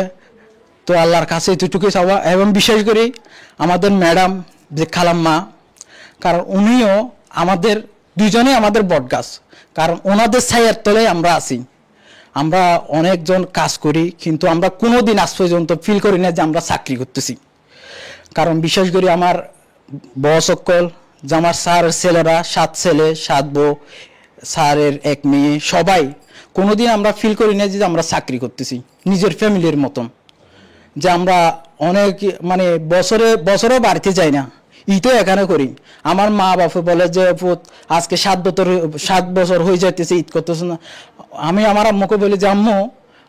S14: তো আল্লাহর কাছে এতটুকুই চাওয়া। এবং বিশেষ করে আমাদের ম্যাডাম যে খালাম্মা, কারণ উনিও আমাদের দুজনেই আমাদের বটগাছ, কারণ ওনাদের ছায়ার তলে আমরা আছি। আমরা অনেকজন কাজ করি, কিন্তু আমরা কোনোদিন আজ পর্যন্ত ফিল করি না যে আমরা চাকরি করতেছি। কারণ বিশেষ করে আমার বস সকল, যে আমার স্যারের ছেলেরা 7 ছেলে 7 বউ, স্যারের 1 মেয়ে, সবাই কোনোদিন আমরা ফিল করি না যে আমরা চাকরি করতেছি, নিজের ফ্যামিলির মতন। যে আমরা অনেক মানে বছরেও বাড়িতে যাই না, ঈদও এখানে করি। আমার মা বাপে বলে যে আজকে 7 বছর হয়ে যাইতেছে ঈদ করতেছে না। আমি আমার আম্মুকে বলি যে আম্মু,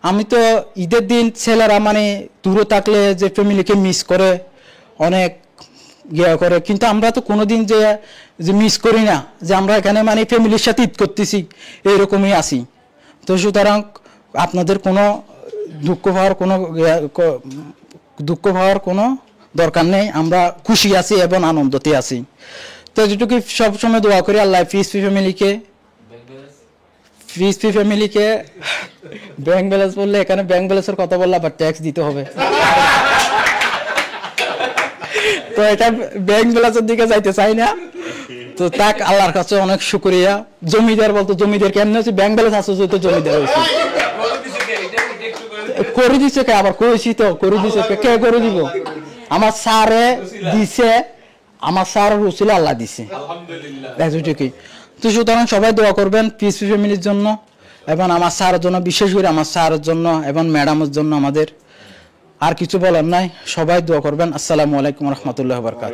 S14: আমি তো ঈদের দিন ছেলেরা মানে দূরে থাকলে যে ফ্যামিলিকে মিস করে, অনেক করে, কিন্তু আমরা তো কোনোদিন যে মিস করি না যে আমরা এখানে মানে ফ্যামিলির সাথে ঈদ করতেছি, এইরকমই আছি। তো সুতরাং আপনাদের কোনো দুঃখ পাওয়ার কোনো দরকার নেই, আমরা খুশি আছি এবং আনন্দতে আছি। তো যেটুকু সবসময় দোয়া করি আল্লাহ পিএসপি ফ্যামিলিকে ব্যাংক ব্যালেন্স বললে এখানে ব্যাংক ব্যালেন্সের কথা বললে আবার ট্যাক্স দিতে হবে। তো এটা ব্যাংক ব্যালেন্সের দিকে যাইতে চাই না। তো তাক আল্লাহর কাছে অনেক শুকরিয়া। জমিদার বলতো জমিদার কেমন হচ্ছে, ব্যাংক ব্যালেন্স আছে তো জমিদার হয়েছে। করে দিছে কে, আবার করেছি তো করে দিছে কে করে দিব? আমার স্যারে দিছে, আমার স্যার রসুল আল্লাহ দিছে, এতটুকুই। তো সুতরাং সবাই দোয়া করবেন পিএসপি ফ্যামিলির জন্য এবং আমার স্যারের জন্য, বিশেষ করে আমার স্যারের জন্য এবং ম্যাডামের জন্য। আমাদের আর কিছু বলার নাই, সবাই দোয়া করবেন। আসসালামু আলাইকুম রহমতুল্লাহ বারকাত।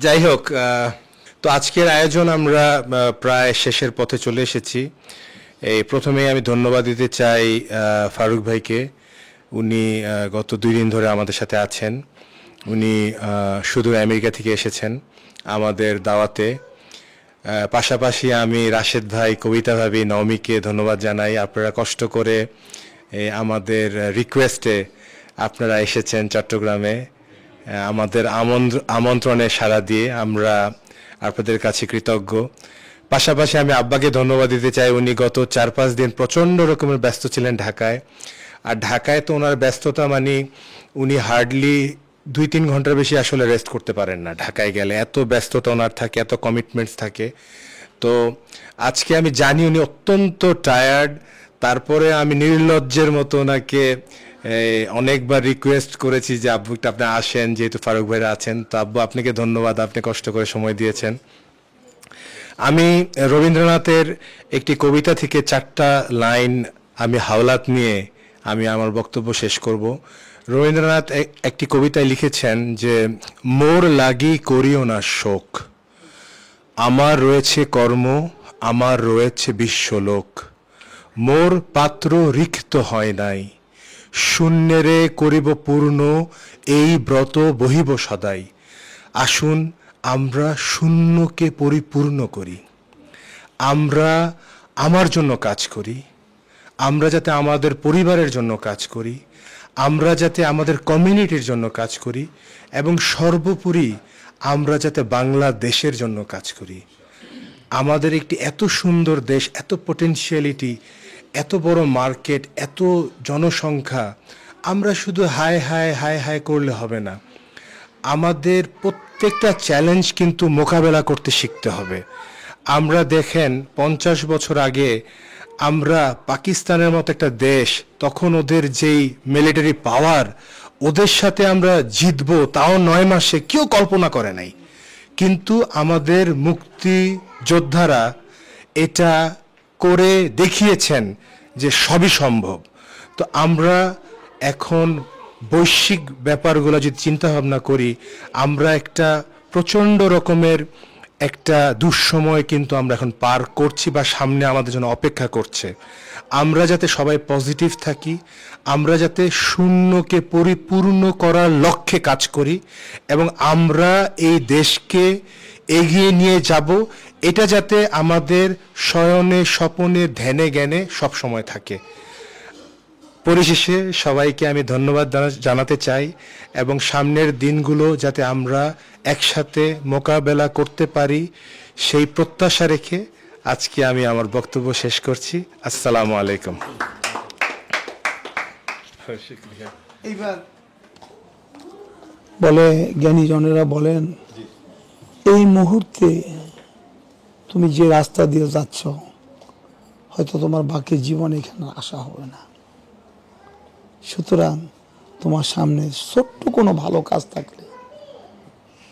S8: যাই হোক, তো আজকের আয়োজন আমরা প্রায় শেষের পথে চলে এসেছি। এই প্রথমেই আমি ধন্যবাদ দিতে চাই ফারুক ভাইকে। উনি গত 2 দিন ধরে আমাদের সাথে আছেন। উনি সুদূর আমেরিকা থেকে এসেছেন আমাদের দাওয়াতে। পাশাপাশি আমি রাশেদ ভাই, কবিতা ভাবি, নওমিকে ধন্যবাদ জানাই। আপনারা কষ্ট করে আমাদের রিকোয়েস্টে আপনারা এসেছেন চট্টগ্রামে, আমাদের আমন্ত্রণে সাড়া দিয়ে আমরা আপনাদের কাছে কৃতজ্ঞ। পাশাপাশি আমি আব্বাকে ধন্যবাদ দিতে চাই। উনি গত 4-5 দিন প্রচণ্ড রকমের ব্যস্ত ছিলেন ঢাকায়। আর ঢাকায় তো ওনার ব্যস্ততা মানে উনি হার্ডলি 2-3 ঘন্টার বেশি আসলে রেস্ট করতে পারেন না ঢাকায় গেলে, এত ব্যস্ততা ওনার থাকে, এত কমিটমেন্টস থাকে। তো আজকে আমি জানি উনি অত্যন্ত টায়ার্ড, তারপরে আমি নির্লজ্জের মতো ওনাকে অনেকবার রিকোয়েস্ট করেছি যে আব্বু আপনি আসেন, যেহেতু ফারুক ভাইরা আছেন। তো আব্বু আপনাকে ধন্যবাদ, আপনি কষ্ট করে সময় দিয়েছেন। আমি রবীন্দ্রনাথের একটি কবিতা থেকে 4টা লাইন আমি হাওলাত নিয়ে আমি আমার বক্তব্য শেষ করব। রবীন্দ্রনাথ একটি কবিতায় লিখেছেন যে মোর লাগি করিও না শোক, আমার রয়েছে কর্ম, আমার রয়েছে বিশ্বলোক, মোর পাত্র রিক্ত হয় নাই, শূন্যেরে করিব পূর্ণ, এই ব্রত বহিব সদাই। আসুন আমরা শূন্যকে পরিপূর্ণ করি, আমরা আমার জন্য কাজ করি, আমরা যাতে আমাদের পরিবারের জন্য কাজ করি, আমরা যাতে আমাদের কমিউনিটির জন্য কাজ করি, এবং সর্বোপরি আমরা যাতে বাংলাদেশের জন্য কাজ করি। আমাদের একটি এত সুন্দর দেশ, এত পটেনশিয়ালিটি, এত বড় মার্কেট, এত জনসংখ্যা, আমরা শুধু হায় হায় হায় হায় করলে হবে না। আমাদের প্রত্যেকটা চ্যালেঞ্জ কিন্তু মোকাবেলা করতে শিখতে হবে। আমরা দেখেন 50 বছর আগে আমরা পাকিস্তানের মতো একটা দেশ, তখন ওদের যেই মিলিটারি পাওয়ার, ওদের সাথে আমরা জিতবো তাও 9 মাসে, কেউ কল্পনা করে নাই। কিন্তু আমাদের মুক্তিযোদ্ধারা এটা করে দেখিয়েছেন যে সবই সম্ভব। তো আমরা এখন বৈশ্বিক ব্যাপারগুলো যদি চিন্তা ভাবনা করি, আমরা একটা প্রচণ্ড রকমের একটা দুঃসময় কিন্তু আমরা এখন পার করছি বা সামনে আমাদের জন্য অপেক্ষা করছে। আমরা যাতে সবাই পজিটিভ থাকি, আমরা যাতে শূন্যকে পরিপূর্ণ করার লক্ষ্যে কাজ করি এবং আমরা এই দেশকে এগিয়ে নিয়ে যাব, এটা যাতে আমাদের শয়নে স্বপনে ধ্যানে জ্ঞানে সবসময় থাকে। পরিশেষে সবাইকে আমি ধন্যবাদ জানাতে চাই এবং সামনের দিনগুলো যাতে আমরা একসাথে মোকাবেলা করতে পারি সেই প্রত্যাশা রেখে আজকে আমি আমার বক্তব্য শেষ করছি। আসসালামু আলাইকুম।
S2: এইবার বলে জ্ঞানীজনেরা বলেন, এই মুহূর্তে তুমি যে রাস্তা দিয়ে যাচ্ছ হয়তো তোমার বাকি জীবনে এখানে আসা হবে না, সুতরাং তোমার সামনে ছোট্ট কোনো ভালো কাজ থাকলে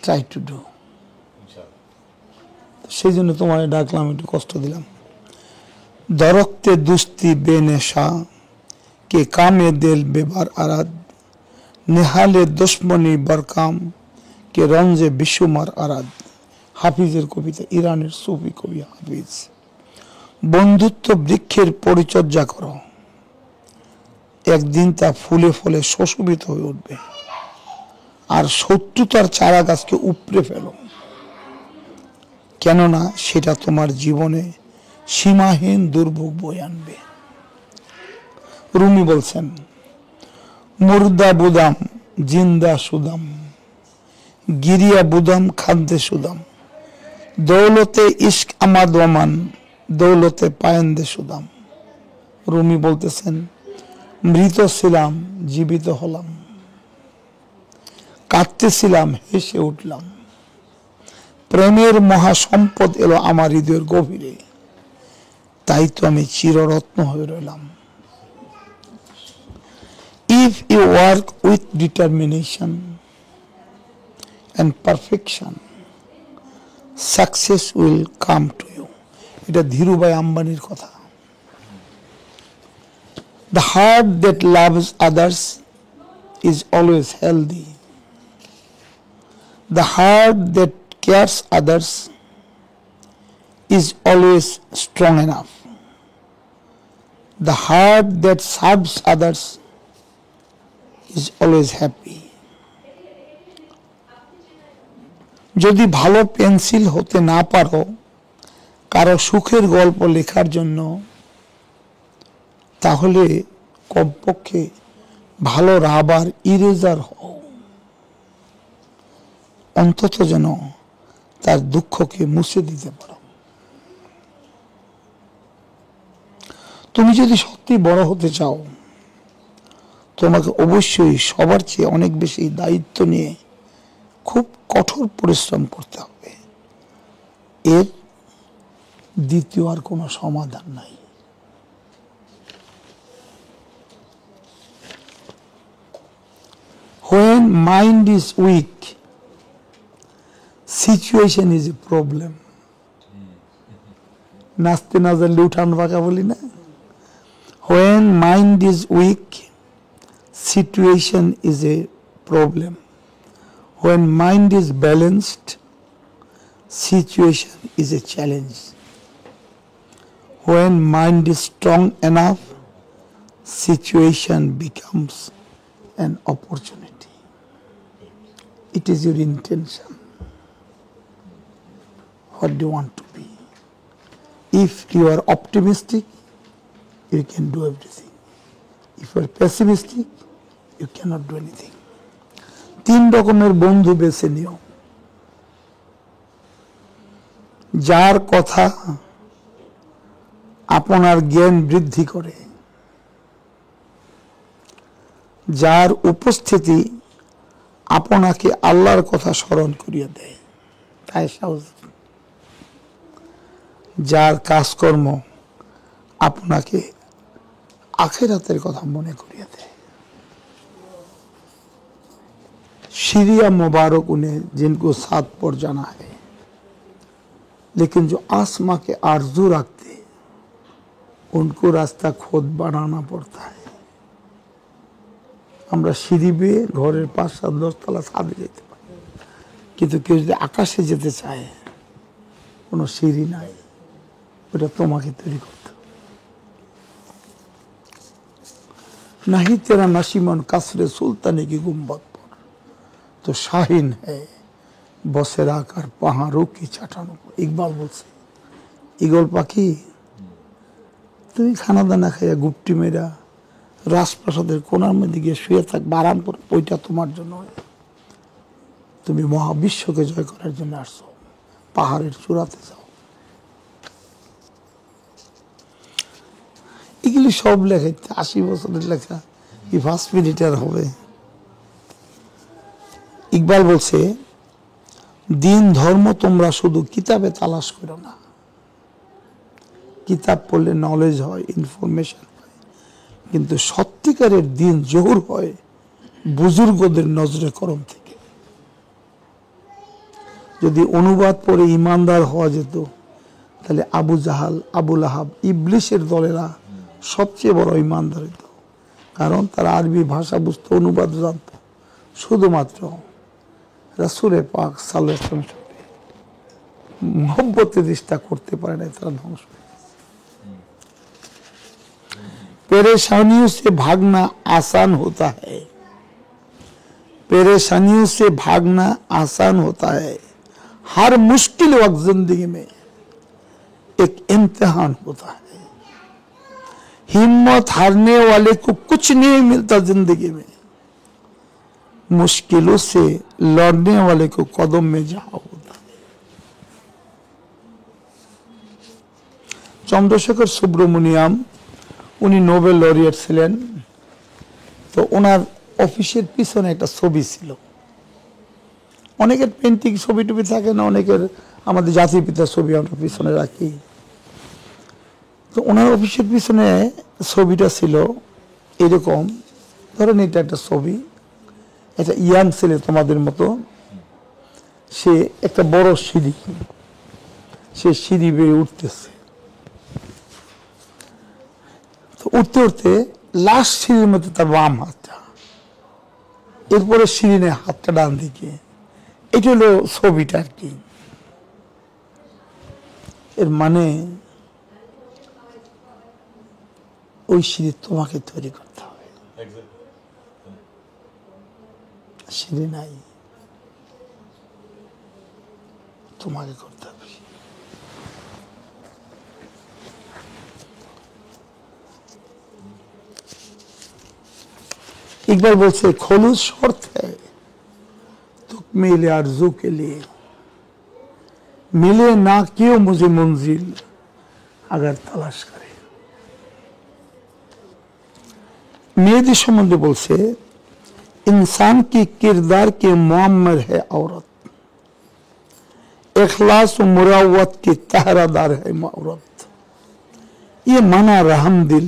S2: ট্রাই টু ডু। সেই জন্য তোমার ডাকলাম, একটু কষ্ট দিলাম। দরক্তে দুস্তি বেনেশা কে কামে দিল বেবার আরাদ, নেহালে দুশ্মনী বরকাম কে রঞ্জে বিশ্বমার আরাদ। হাফিজের কবিতা, ইরানের সুফি কবি হাফিজ। বন্ধুত্ব বৃক্ষের পরিচর্যা করো, একদিন তা ফুলে ফলে সুশোভিত হয়ে উঠবে। আর শত্রুতার চারা গাছকে উপড়ে ফেলো, কেননা সেটা তোমার জীবনে সীমাহীন দুর্ভোগ বয়ে আনবে। রুমি বলছেন, মুর্দা বুদাম জিন্দা সুদাম, গিরিয়া বুদাম খাদ্যে সুদাম, দৌলতে ইশক আমাদ ওমান, দৌলতে পায়েন্দে সুদাম। রুমি বলতেছেন, মৃত ছিলাম জীবিত হলাম, কাঁদতেছিলাম হেসে উঠলাম, প্রেমের মহাসম্পদ এলো আমার হৃদয়ের গভীরে, তাই তো আমি চিররত্ন হয়ে রইলাম। If you work with determination and perfection, success will come to you. এটা ধীরুভাই আম্বানির কথা। The heart that loves others is always healthy. The heart that cares others is always strong enough. The heart that serves others is always happy. যদি ভালো pencil হতে না পারো কারো সুখের গল্প লেখার জন্য, তাহলে কমপক্ষে ভালো রাবার ইরেজার হও, অন্তত যেন তার দুঃখকে মুছে দিতে পারো। তুমি যদি সত্যি বড় হতে চাও, তোমাকে অবশ্যই সবার চেয়ে অনেক বেশি দায়িত্ব নিয়ে খুব কঠোর পরিশ্রম করতে হবে। এর দ্বিতীয় আর কোনো সমাধান নাই। When mind is weak, situation is a problem. নাচতে না জানলে উঠান বাঁকা বলি না। When mind is weak, situation is a problem. When mind is balanced, situation is a challenge. When mind is strong enough, situation becomes an opportunity. It is your intention. What do you want to be? If you are optimistic, you can do everything. If you are pessimistic, you cannot do anything. 3 রকমের বন্ধু বেছে নিও। যার কথা আপনার জ্ঞান বৃদ্ধি করে, যার উপস্থিতি আপনাকে আল্লাহর কথা স্মরণ করিয়ে দেয়, তাই সাহস। যার কাজকর্ম আপনাকে আখিরাতের কথা মনে করিয়ে দেয়। सीरिया मुबारक उन्हें जिनको 7 पर जाना है, लेकिन जो आसमां के आरजू रखते उनको रास्ता खुद बनाना पड़ता है। আমরা সিঁড়ি বেয়ে ঘরের 5-7-10 তলা ছাদে যেতে পারি, কিন্তু কেউ যদি আকাশে যেতে চায় কোনো সিঁড়ি নাই, ওটা তোমাকে তৈরি করতে হবে। नहीं तेरा नशीमन कसरे सुल्तानी की गुम्बद पर तो शाहीन है बसेरा कर पहाड़ों की चट्टानों पर। इकबाल बोलছে ঈগল পাখি, তুমি খানা দানা খাইয়া গুপটি মেরা রাজপ্রাসাদের কোনার মধ্যে গিয়ে শুয়ে থাকবে আরাম করে, ওইটা তোমার জন্য। তুমি মহাবিশ্বকে জয় করার জন্য আসছো, পাহাড়ের চূড়াতে যাও। এগুলি সব লেখা 80 বছরের লেখা, কি 5 মিনিটের হবে? ইকবাল বলছে, দিন ধর্ম তোমরা শুধু কিতাবে তালাশ করো না। কিতাব পড়লে নলেজ হয়, ইনফরমেশন হয়, কিন্তু সত্যিকারের দিন জোহর হয় বুজুর্গদের নজরে করম থেকে। যদি অনুবাদ পড়ে ইমানদার হওয়া যেত, তাহলে আবু জাহাল, আবুল আহাব, ইবলিশের দলেরা সবচেয়ে বড় ইমানদার হতো, কারণ তারা আরবি ভাষা বুঝতো, অনুবাদ জানত। শুধুমাত্র রাসূলে পাক সাল্লাল্লাহু আলাইহি ওয়াসাল্লাম मोहब्बत रिश्ता करते पारे ना, तारा ध्वंस। परेशानियों से भागना आसान होता है, परेशानियों से भागना आसान होता है। हर मुश्किल वक्त जिंदगी में एक इम्तिहान होता है। हिम्मत हारने वाले को कुछ नहीं मिलता जिंदगी में, मुश्किलों से लड़ने वाले को कदम में जहां होता है। চন্দ্রশেখর সুব্রমণিয়াম, উনি নোবেল লরিয়েট ছিলেন। তো ওনার অফিসের পিছনে একটা ছবি ছিল। অনেকের পেন্টিং ছবি টবি থাকে না, অনেকের আমাদের জাতির পিতার ছবি আমরা পিছনে রাখি। তো ওনার অফিসের পিছনে ছবিটা ছিল এরকম, ধরেন এটা একটা ছবি, একটা ইয়াং ছেলে তোমাদের মতো, সে একটা বড় সিঁড়ি, সে সিঁড়ি বেয়ে উঠতেছে। উঠতে উঠতে লাস্ট সিঁড়ির মধ্যে তার বাম হাতটা, এরপরে সিঁড়ি নেই হাতটা ডান দিকে। এটা হলো ছবিটা আর কি। এর মানে ওই সিঁড়ি তোমাকে তৈরি করতে হবে, সিঁড়ি নাই, তোমাকে করতে হবে। इकबाल बोलते खुलूस शर्त है तुकमीले आरज़ू के लिए, मिले ना क्यों मुझे मंजिल अगर तलाश करे। मेয়েদের সম্বন্ধে বলছে, इंसान की किरदार के मुअम्मर है औरत, इखलास व मुरावत की तहरादार है औरत। ये मना रहम दिल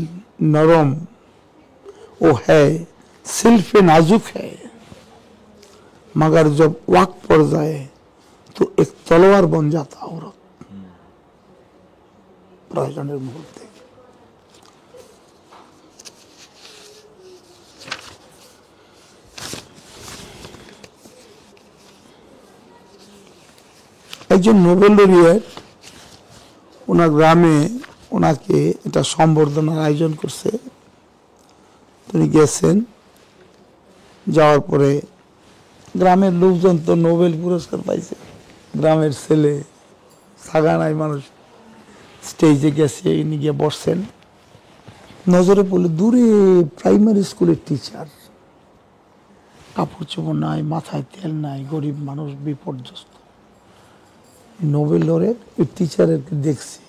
S2: नरम वो है, सिल्फ नाजुक है, मगर जब वक्त पड़ जाए तो एक तलवार बन जाता औरत प्रयोजনের মুহূর্তে। একজন নোবেল লরিয়েট ওনার গ্রামে ওনাকে এটা সম্বর্ধনার আয়োজন করছে। তিনি গেছেন, যাওয়ার পরে গ্রামের লোকজন তো নোবেল পুরস্কার পাইছে, গ্রামের ছেলে সাগানায় মানুষ স্টেজে গেছে, ইনি গিয়ে বসছেন। নজরে পড়লে দূরে প্রাইমারি স্কুলের টিচার, কাপড় চোপড় নাই, মাথায় তেল নাই, গরিব মানুষ, বিপর্যস্ত। নোবেল লরেট ওই টিচারের দেখছি,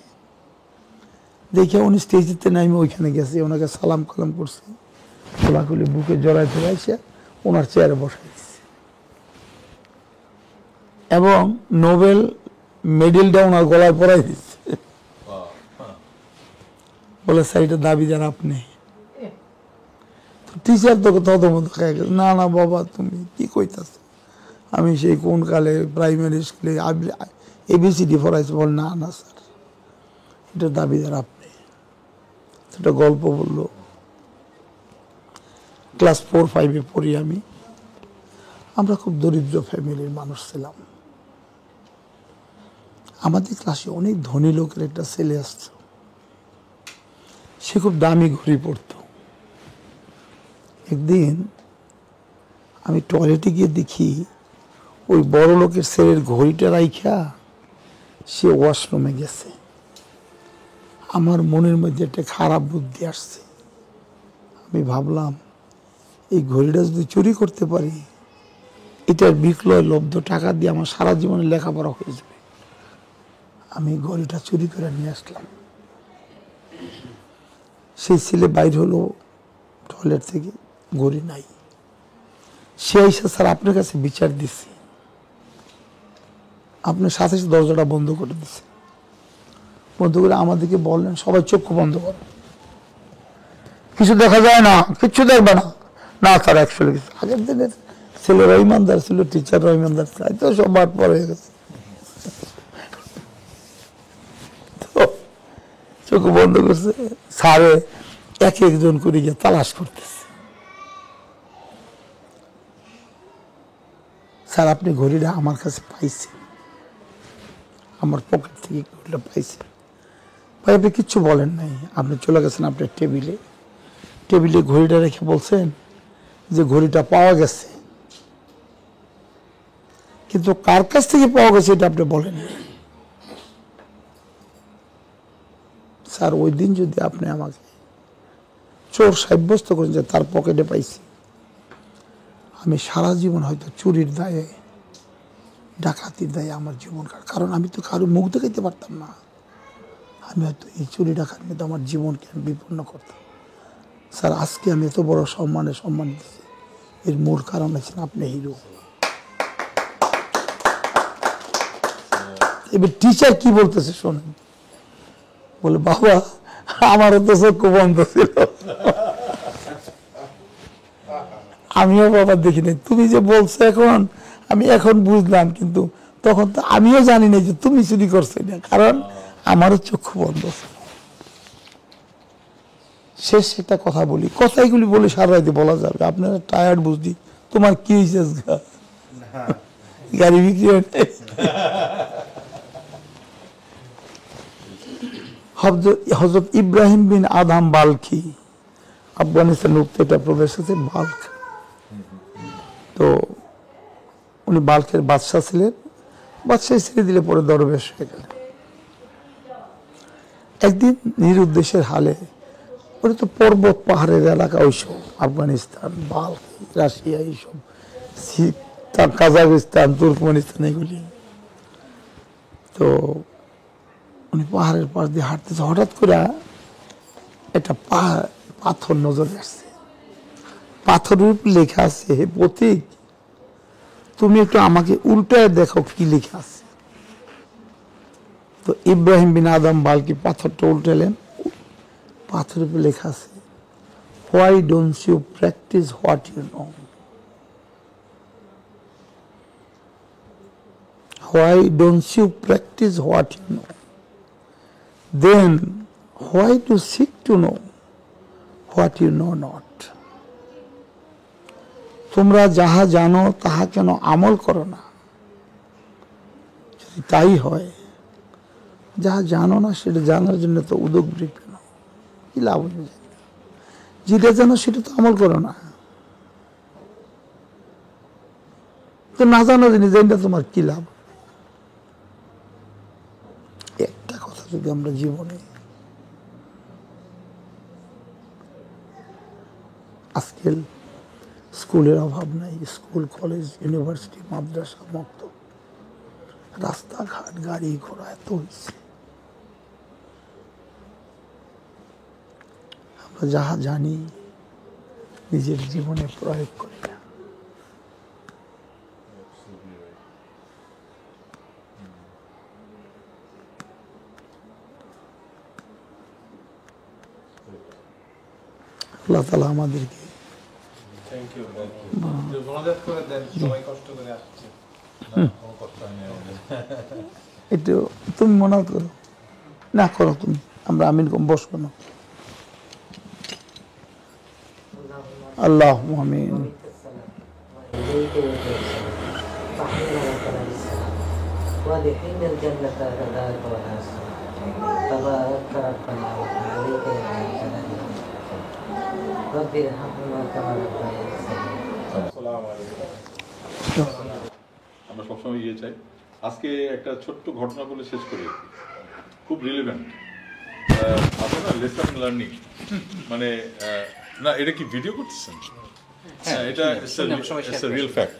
S2: দেখে উনি স্টেজেতে নামে ওইখানে গেছে, ওনাকে সালাম কালাম করছে, খোলাখুলি বুকে জড়াই ফেলাইছে, ওনার চেয়ারে বসাই দিচ্ছে এবং নোবেল মেডেলটা ওনার গলায় পরাই দিচ্ছে। বলে স্যার দাবিদার আপনি। টিচার তো তদমত খেয়ে গেছে, না না বাবা তুমি কি কইতাছ, আমি সেই কোন কালে প্রাইমারি স্কুলে এবিসিডি পড়াইছি। বল না না স্যার, এটা দাবিদার আপনি। সেটা গল্প বললো। ক্লাস 4-5 পড়ি আমি, আমরা খুব দরিদ্র ফ্যামিলির মানুষ ছিলাম। আমাদের ক্লাসে অনেক ধনী লোকের একটা ছেলে আসতো, সে খুব দামি ঘড়ি পড়তো। একদিন আমি টয়লেটে গিয়ে দেখি ওই বড় লোকের ছেলের ঘড়িটা রাইখা সে ওয়াশরুমে গেছে। আমার মনের মধ্যে একটা খারাপ বুদ্ধি আসছে। আমি ভাবলাম এই ঘড়িটা যদি চুরি করতে পারি, এটার বিক্রয় লব্ধ টাকা দিয়ে আমার সারা জীবনে লেখাপড়া হয়ে যাবে। আমি ঘড়িটা চুরি করে নিয়ে আসলাম। সেই ছেলে বাইর হলো টয়লেট থেকে, ঘড়ি নাই। সে এসে স্যার আপনার কাছে বিচার দিচ্ছে, আপনার সাথে সাথে দরজাটা বন্ধ করে দিচ্ছে। বন্ধ করে আমাদেরকে বললেন সবাই চক্ষু বন্ধ করো, কিছু দেখা যায় না, কিচ্ছু দেখবে না। না স্যার অ্যাকচুয়ালি কিছু আগের দিনের ছেলেরা ইমানদার ছিল, টিচাররা ইমানদার ছিল, তো সব বাদ পর হয়ে গেছে। তো চক্ষু বন্ধ করছে, স্যারে এক একজন করে গিয়ে তালাশ করতেছে। স্যার আপনি ঘড়িটা আমার কাছে পাইছেন, আমার পকেট থেকে ঘড়িটা পাইছেন। ভাই আপনি কিচ্ছু বলেন নাই, আপনি চলে গেছেন আপনার টেবিলে, টেবিলে ঘড়িটা রেখে বলছেন যে ঘড়িটা পাওয়া গেছে, কিন্তু কার কাছ থেকে পাওয়া গেছে এটা আপনি বলেন। স্যার ওই দিন যদি আপনি আমাকে চোর সাব্যস্ত করেন যে তার পকেটে পাইছি, আমি সারা জীবন হয়তো চুরির দায়ে, ডাকাতির দায়ে আমার জীবন কারণ আমি তো কারো মুখ দেখাইতে পারতাম না। আমি হয়তো এই চুরি ডাকার মধ্যে আমার জীবনকে আমি বিপন্ন করতাম। স্যার আজকে আমি এত বড় সম্মান দিচ্ছি, এর মূল কারণ হচ্ছেন আপনি হিরো। এবার টিচার কি বলতেছে শোনেন, বলে বাবা আমারও তো চক্ষু বন্ধ ছিল, আমিও বাবা দেখিনি, তুমি যে বলছো এখন আমি এখন বুঝলাম, কিন্তু তখন তো আমিও জানি না যে তুমি চুরি করছো না, কারণ আমারও চক্ষু বন্ধ ছিল। শেষ একটা কথা বলি, কথাইগুলি বলে সারা রাতে বলা যাবে, আপনারা টায়ার্ড বুঝলি, তোমার কি হয়েছে গাড়ি বিক্রি হয় নাই? হযরত ইব্রাহিম বিন আদম বালখি, আফগানিস্তান একটা প্রদেশ আছে বাল্ক, তো উনি বাল্কের বাদশাহ ছিলেন। বাদশাহ ছেড়ে দিলে পরে দরবেশ হয়ে গেলেন। একদিন নিরুদ্দেশের হালে, ওটা তো পর্বত পাহাড়ের এলাকা, ওইসব আফগানিস্তান, বাল্ক, রাশিয়া, এইসব কাজাকিস্তান, তুর্কমেনিস্তান, এগুলি। তো উনি পাহাড়ের পাশ দিয়ে হাঁটতেছে, হঠাৎ করে একটা পাথর নজরে আসছে। পাথরের উপর লেখা আছে, হে পথিক তুমি একটু আমাকে উল্টায় দেখো কি লেখা আছে। তো ইব্রাহিম বিন আদম বালকি পাথরটা উল্টালেন, পাথরের উপর লেখা আছে, why don't you practice what you know, why don't you practice what you know, then why to seek to know what you know not. তোমরা যাহা জানো তাহা কেন আমল করো না? যদি তাই হয়, যাহা জানো না সেটা জানার জন্য তো উদ্যোগ কেন, কি লাভ হয়ে? যেটা জানো সেটা তো আমল করো না, তো না জানো জিনিস জানটা তোমার কি লাভ? একটা কথা যদি আমরা জীবনে আজকাল স্কুলের অভাব নাই, স্কুল, কলেজ, ইউনিভার্সিটি, মাদ্রাসা, মক্তব, রাস্তাঘাট, গাড়ি ঘোড়া এত হয়েছে, আমরা যাহা জানি নিজের জীবনে প্রয়োগ করি না। আল্লাহ তাআলা আমাদেরকে একটু তুমি মনে করো না, করো তুমি, আমরা আমিন কম বসবো না। আল্লাহ আমিন।
S5: আমরা সবসময় ইয়ে চাই। আজকে একটা ছোট্ট ঘটনা বলে শেষ করি, খুব রিলেভেন্ট। আছে না লেসন লার্নিং, মানে না এটা কি ভিডিও করতেছেন? হ্যাঁ, এটা ইটস রিয়েল ফ্যাক্ট।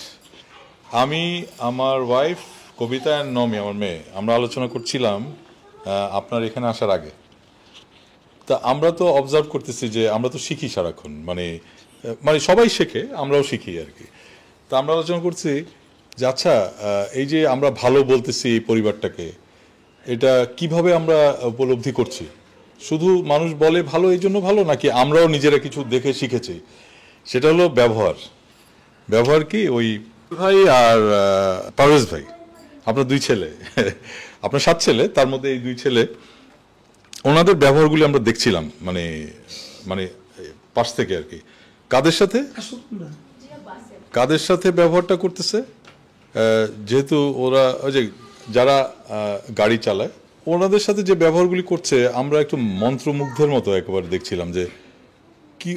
S5: আমি, আমার ওয়াইফ কবিতা অ্যান্ড নমি, আমার মেয়ে, আমরা আলোচনা করছিলাম আপনার এখানে আসার আগে। তা আমরা তো অবজার্ভ করতেছি যে আমরা তো শিখি সারাক্ষণ, মানে সবাই শেখে, আমরাও শিখি আর কি। তা আমরা আলোচনা করছি যে আচ্ছা এই যে আমরা ভালো বলতেছি এই পরিবারটাকে, এটা কিভাবে আমরা উপলব্ধি করছি? শুধু মানুষ বলে ভালো এই জন্য ভালো, নাকি আমরাও নিজেরা কিছু দেখে শিখেছি? সেটা হলো ব্যবহার। ব্যবহার কি, ওই ভাই আর পারভেজ ভাই, আপনার 2 ছেলে, আপনার 7 ছেলে, তার মধ্যে এই 2 ছেলে, ওনাদের ব্যবহারগুলি আমরা দেখছিলাম, মানে মানে পাশ থেকে আর কি। কাদের সাথে ব্যবহারটা করতেছে, যেহেতু ওরা ওই যে যারা গাড়ি চালায় ওনাদের সাথে যে ব্যবহারগুলি করছে, আমরা একটু মন্ত্রমুগ্ধের মতো একবার দেখছিলাম যে কি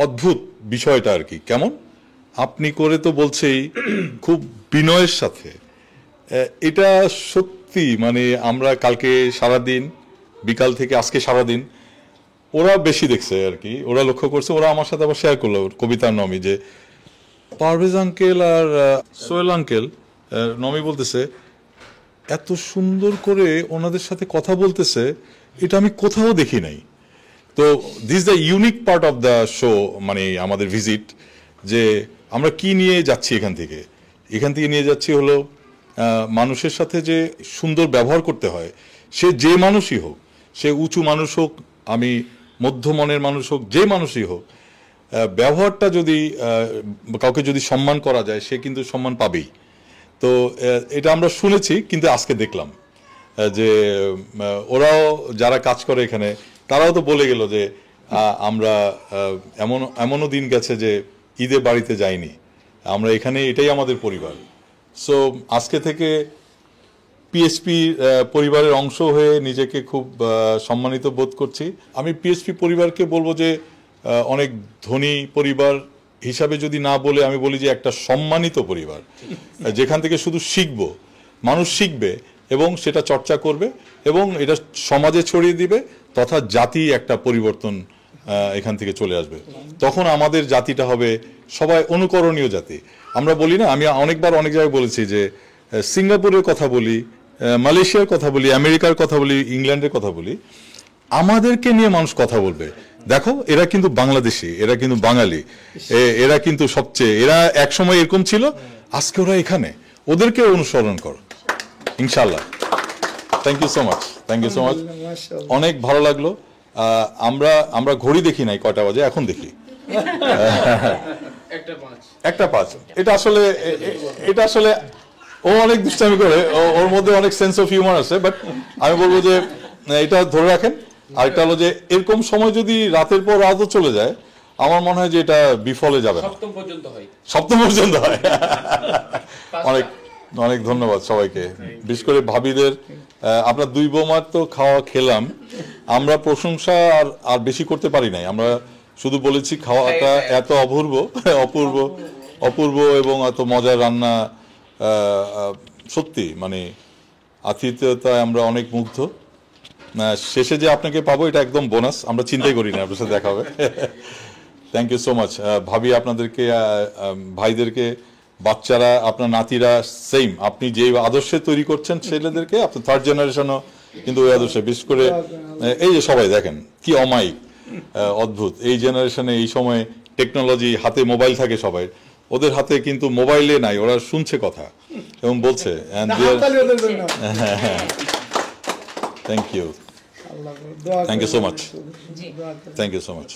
S5: অদ্ভুত বিষয়টা আর কি। কেমন আপনি করে তো বলছেই খুব বিনয়ের সাথে। এটা সত্যি, মানে আমরা কালকে সারাদিন, বিকাল থেকে আজকে সারাদিন, ওরা বেশি দেখছে আর কি, ওরা লক্ষ্য করছে, ওরা আমার সাথে আবার শেয়ার করলো কবিতার নমি, যে পারভেজ আঙ্কেল আর সোহেল আঙ্কেল, নমি বলতেছে এত সুন্দর করে ওনাদের সাথে কথা বলতেছে, এটা আমি কোথাও দেখি নাই। তো this the unique part of the show, মানে আমাদের ভিজিট, যে আমরা কি নিয়ে যাচ্ছি এখান থেকে নিয়ে যাচ্ছি হলো মানুষের সাথে যে সুন্দর ব্যবহার করতে হয়, সে যে মানুষই হোক, সে উঁচু মানুষ হোক, আমি মধ্যমনের মানুষ হোক, যে মানুষই হোক, ব্যবহারটা যদি কাউকে যদি সম্মান করা যায়, সে কিন্তু সম্মান পাবেই। তো এটা আমরা শুনেছি, কিন্তু আজকে দেখলাম যে ওরাও যারা কাজ করে এখানে, তারাও তো বলে গেল যে আমরা এমনও দিন গেছে যে ঈদে বাড়িতে যাইনি, আমরা এখানে, এটাই আমাদের পরিবার। সো আজকে থেকে পিএসপি পরিবারের অংশ হয়ে নিজেকে খুব সম্মানিত বোধ করছি। আমি পিএসপি পরিবারকে বলবো যে অনেক ধনী পরিবার হিসাবে যদি না বলে, আমি বলি যে একটা সম্মানিত পরিবার, যেখান থেকে শুধু শিখবো, মানুষ শিখবে এবং সেটা চর্চা করবে এবং এটা সমাজে ছড়িয়ে দিবে, তথা জাতি একটা পরিবর্তন এখান থেকে চলে আসবে। তখন আমাদের জাতিটা হবে সবাই অনুকরণীয় জাতি। আমরা বলি না, আমি অনেকবার অনেক জায়গায় বলেছি যে সিঙ্গাপুরের কথা বলি, মালয়েশিয়ার কথা বলি, আমেরিকার কথা বলি, ইংল্যান্ডের কথা বলি, আমাদেরকে নিয়ে মানুষ কথা বলবে, দেখো এরা কিন্তু বাংলাদেশি, এরা কিন্তু বাঙালি, এরা কিন্তু সবচেয়ে, এরা একসময় এরকম ছিল, আজকে ওরা এখানে, ওদেরকে অনুসরণ করো ইনশাল্লাহ। Thank you so much, thank you so much, অনেক ভালো লাগলো। আমরা ঘড়ি দেখি নাই কয়টা বাজে, এখন দেখি 1:05। এটা আসলে ও অনেক দুষ্টামি করে, ওর মধ্যে অনেক সেন্স অফ হিউমার আছে, বাট আমি বলবো যে এটা ধরে রাখেন। আরেকটা হলো যে এরকম সময় যদি রাতের পর রাতও চলে যায়, আমার মনে হয় যে এটা বিফলে যাবে না, সপ্তম পর্যন্ত হয়। অনেক অনেক ধন্যবাদ সবাইকে, বিশেষ করে ভাবিদের। আপনার 2 বৌমার তো খাওয়া খেলাম, আমরা প্রশংসা আর বেশি করতে পারি নাই, আমরা শুধু বলেছি খাওয়াটা এত অপূর্ব এবং এত মজার রান্না, সত্যি মানে আতিথেয়তায় আমরা অনেক মুগ্ধ। শেষে যে আপনাকে পাবো এটা একদম বোনাস, আমরা চিন্তাই করি না আপনার সাথে দেখা হবে। থ্যাংক ইউ সো মাচ ভাবি, আপনাদেরকে, ভাইদেরকে, বাচ্চারা, আপনার নাতিরা সেম, আপনি যে আদর্শে তৈরি করছেন ছেলেদেরকে, আপনার 3rd জেনারেশনও কিন্তু ওই আদর্শে, বিশেষ করে এই যে সবাই দেখেন কি অমায়িক, অদ্ভুত এই জেনারেশনে, এই সময় টেকনোলজি, হাতে মোবাইল থাকে সবাই, ওদের হাতে কিন্তু মোবাইলে নাই, ওরা শুনছে কথা এবং বলছে। Thank you so much, thank you so much.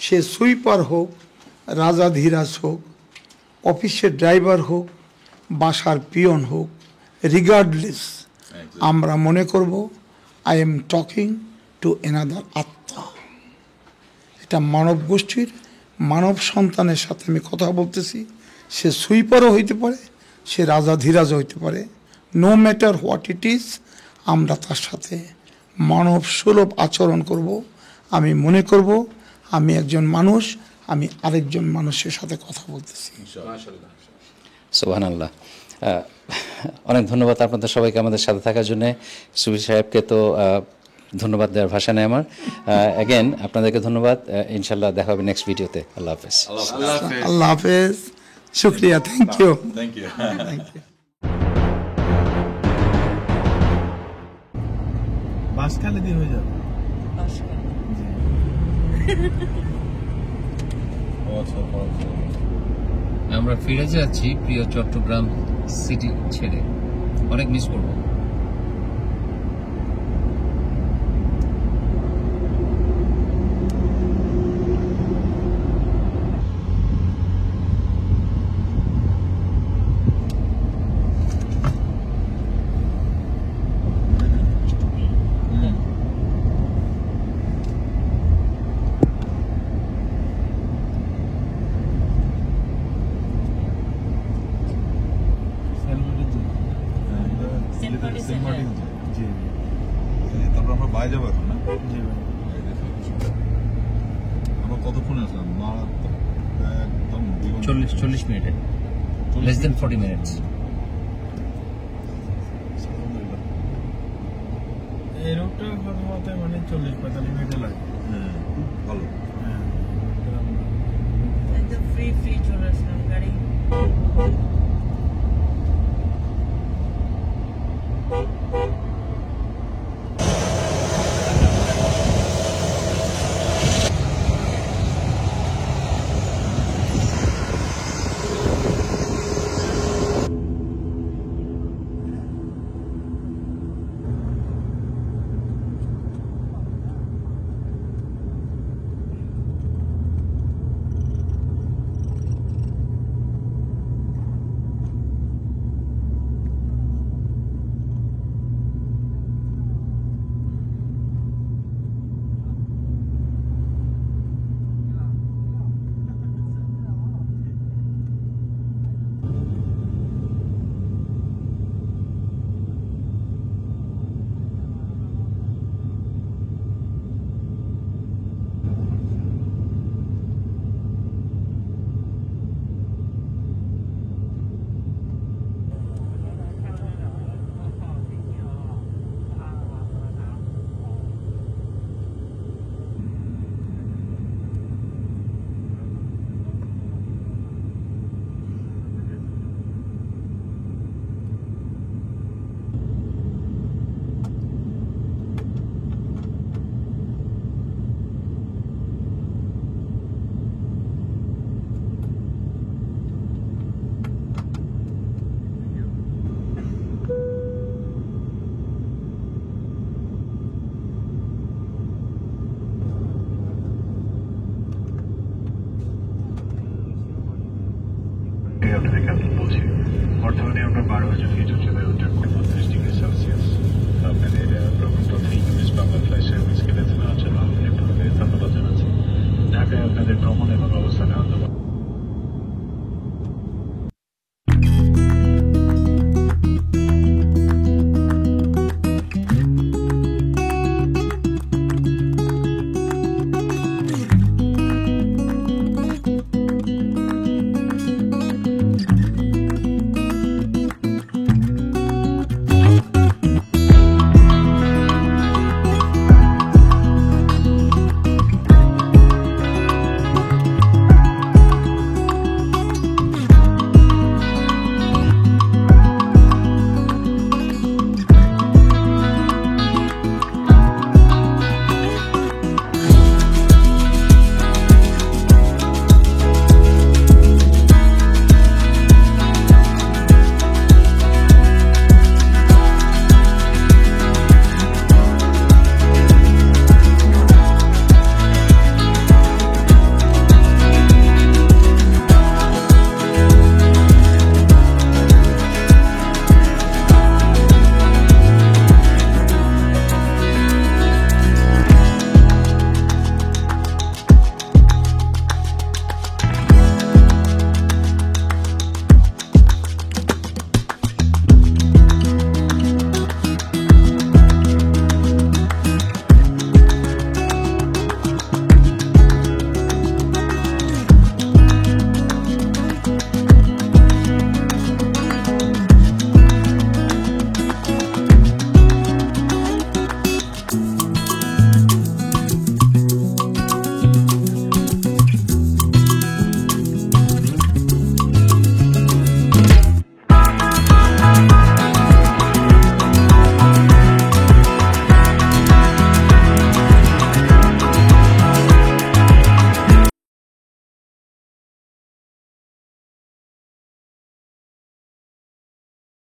S2: সে সুইপার হোক, রাজাধীরাজ হোক, অফিসের ড্রাইভার হোক, বাসার পিয়ন হোক, রিগার্ডলেস আমরা মনে করব I am talking to another আত্মা। এটা মানব গোষ্ঠীর মানব সন্তানের সাথে আমি কথা বলতেছি। সে সুইপারও হইতে পারে, সে রাজাধীরাজও হইতে পারে, no matter what it is, আমরা তার সাথে মানব সুলভ আচরণ করব। আমি মনে করব আমি একজন মানুষ, আমি আরেকজন মানুষের সাথে কথা বলতেছি।
S1: সুবহানাল্লাহ। অনেক ধন্যবাদ আপনাদের সবাইকে আমাদের সাথে থাকার জন্য। সুফি সাহেবকে তো ধন্যবাদ দেওয়ার ভাষা নেই আমার। অ্যাগেন আপনাদেরকে ধন্যবাদ। ইনশাল্লাহ দেখা হবে নেক্সট ভিডিওতে। আল্লাহ হাফেজ।
S2: আল্লাহ হাফেজ, শুক্রিয়া, থ্যাংক ইউ।
S5: Thank you.
S15: বাসখালী দিয়ে হয়ে যাবে।
S1: আমরা ফিরে যাচ্ছি প্রিয় চট্টগ্রাম সিটি ছেড়ে, অনেক মিস করবো।
S5: তারপর আমরা বাইরে যাবো এখন না? আমরা কতক্ষণে আসলাম? একদম
S1: 40 মিনিটে, less than 40 minutes।
S15: এই রোডটা কথা মানে 40-45 মিনিটে লাগে।
S5: ভালো।
S13: একদম ফ্রি চলে আসলাম গাড়ি।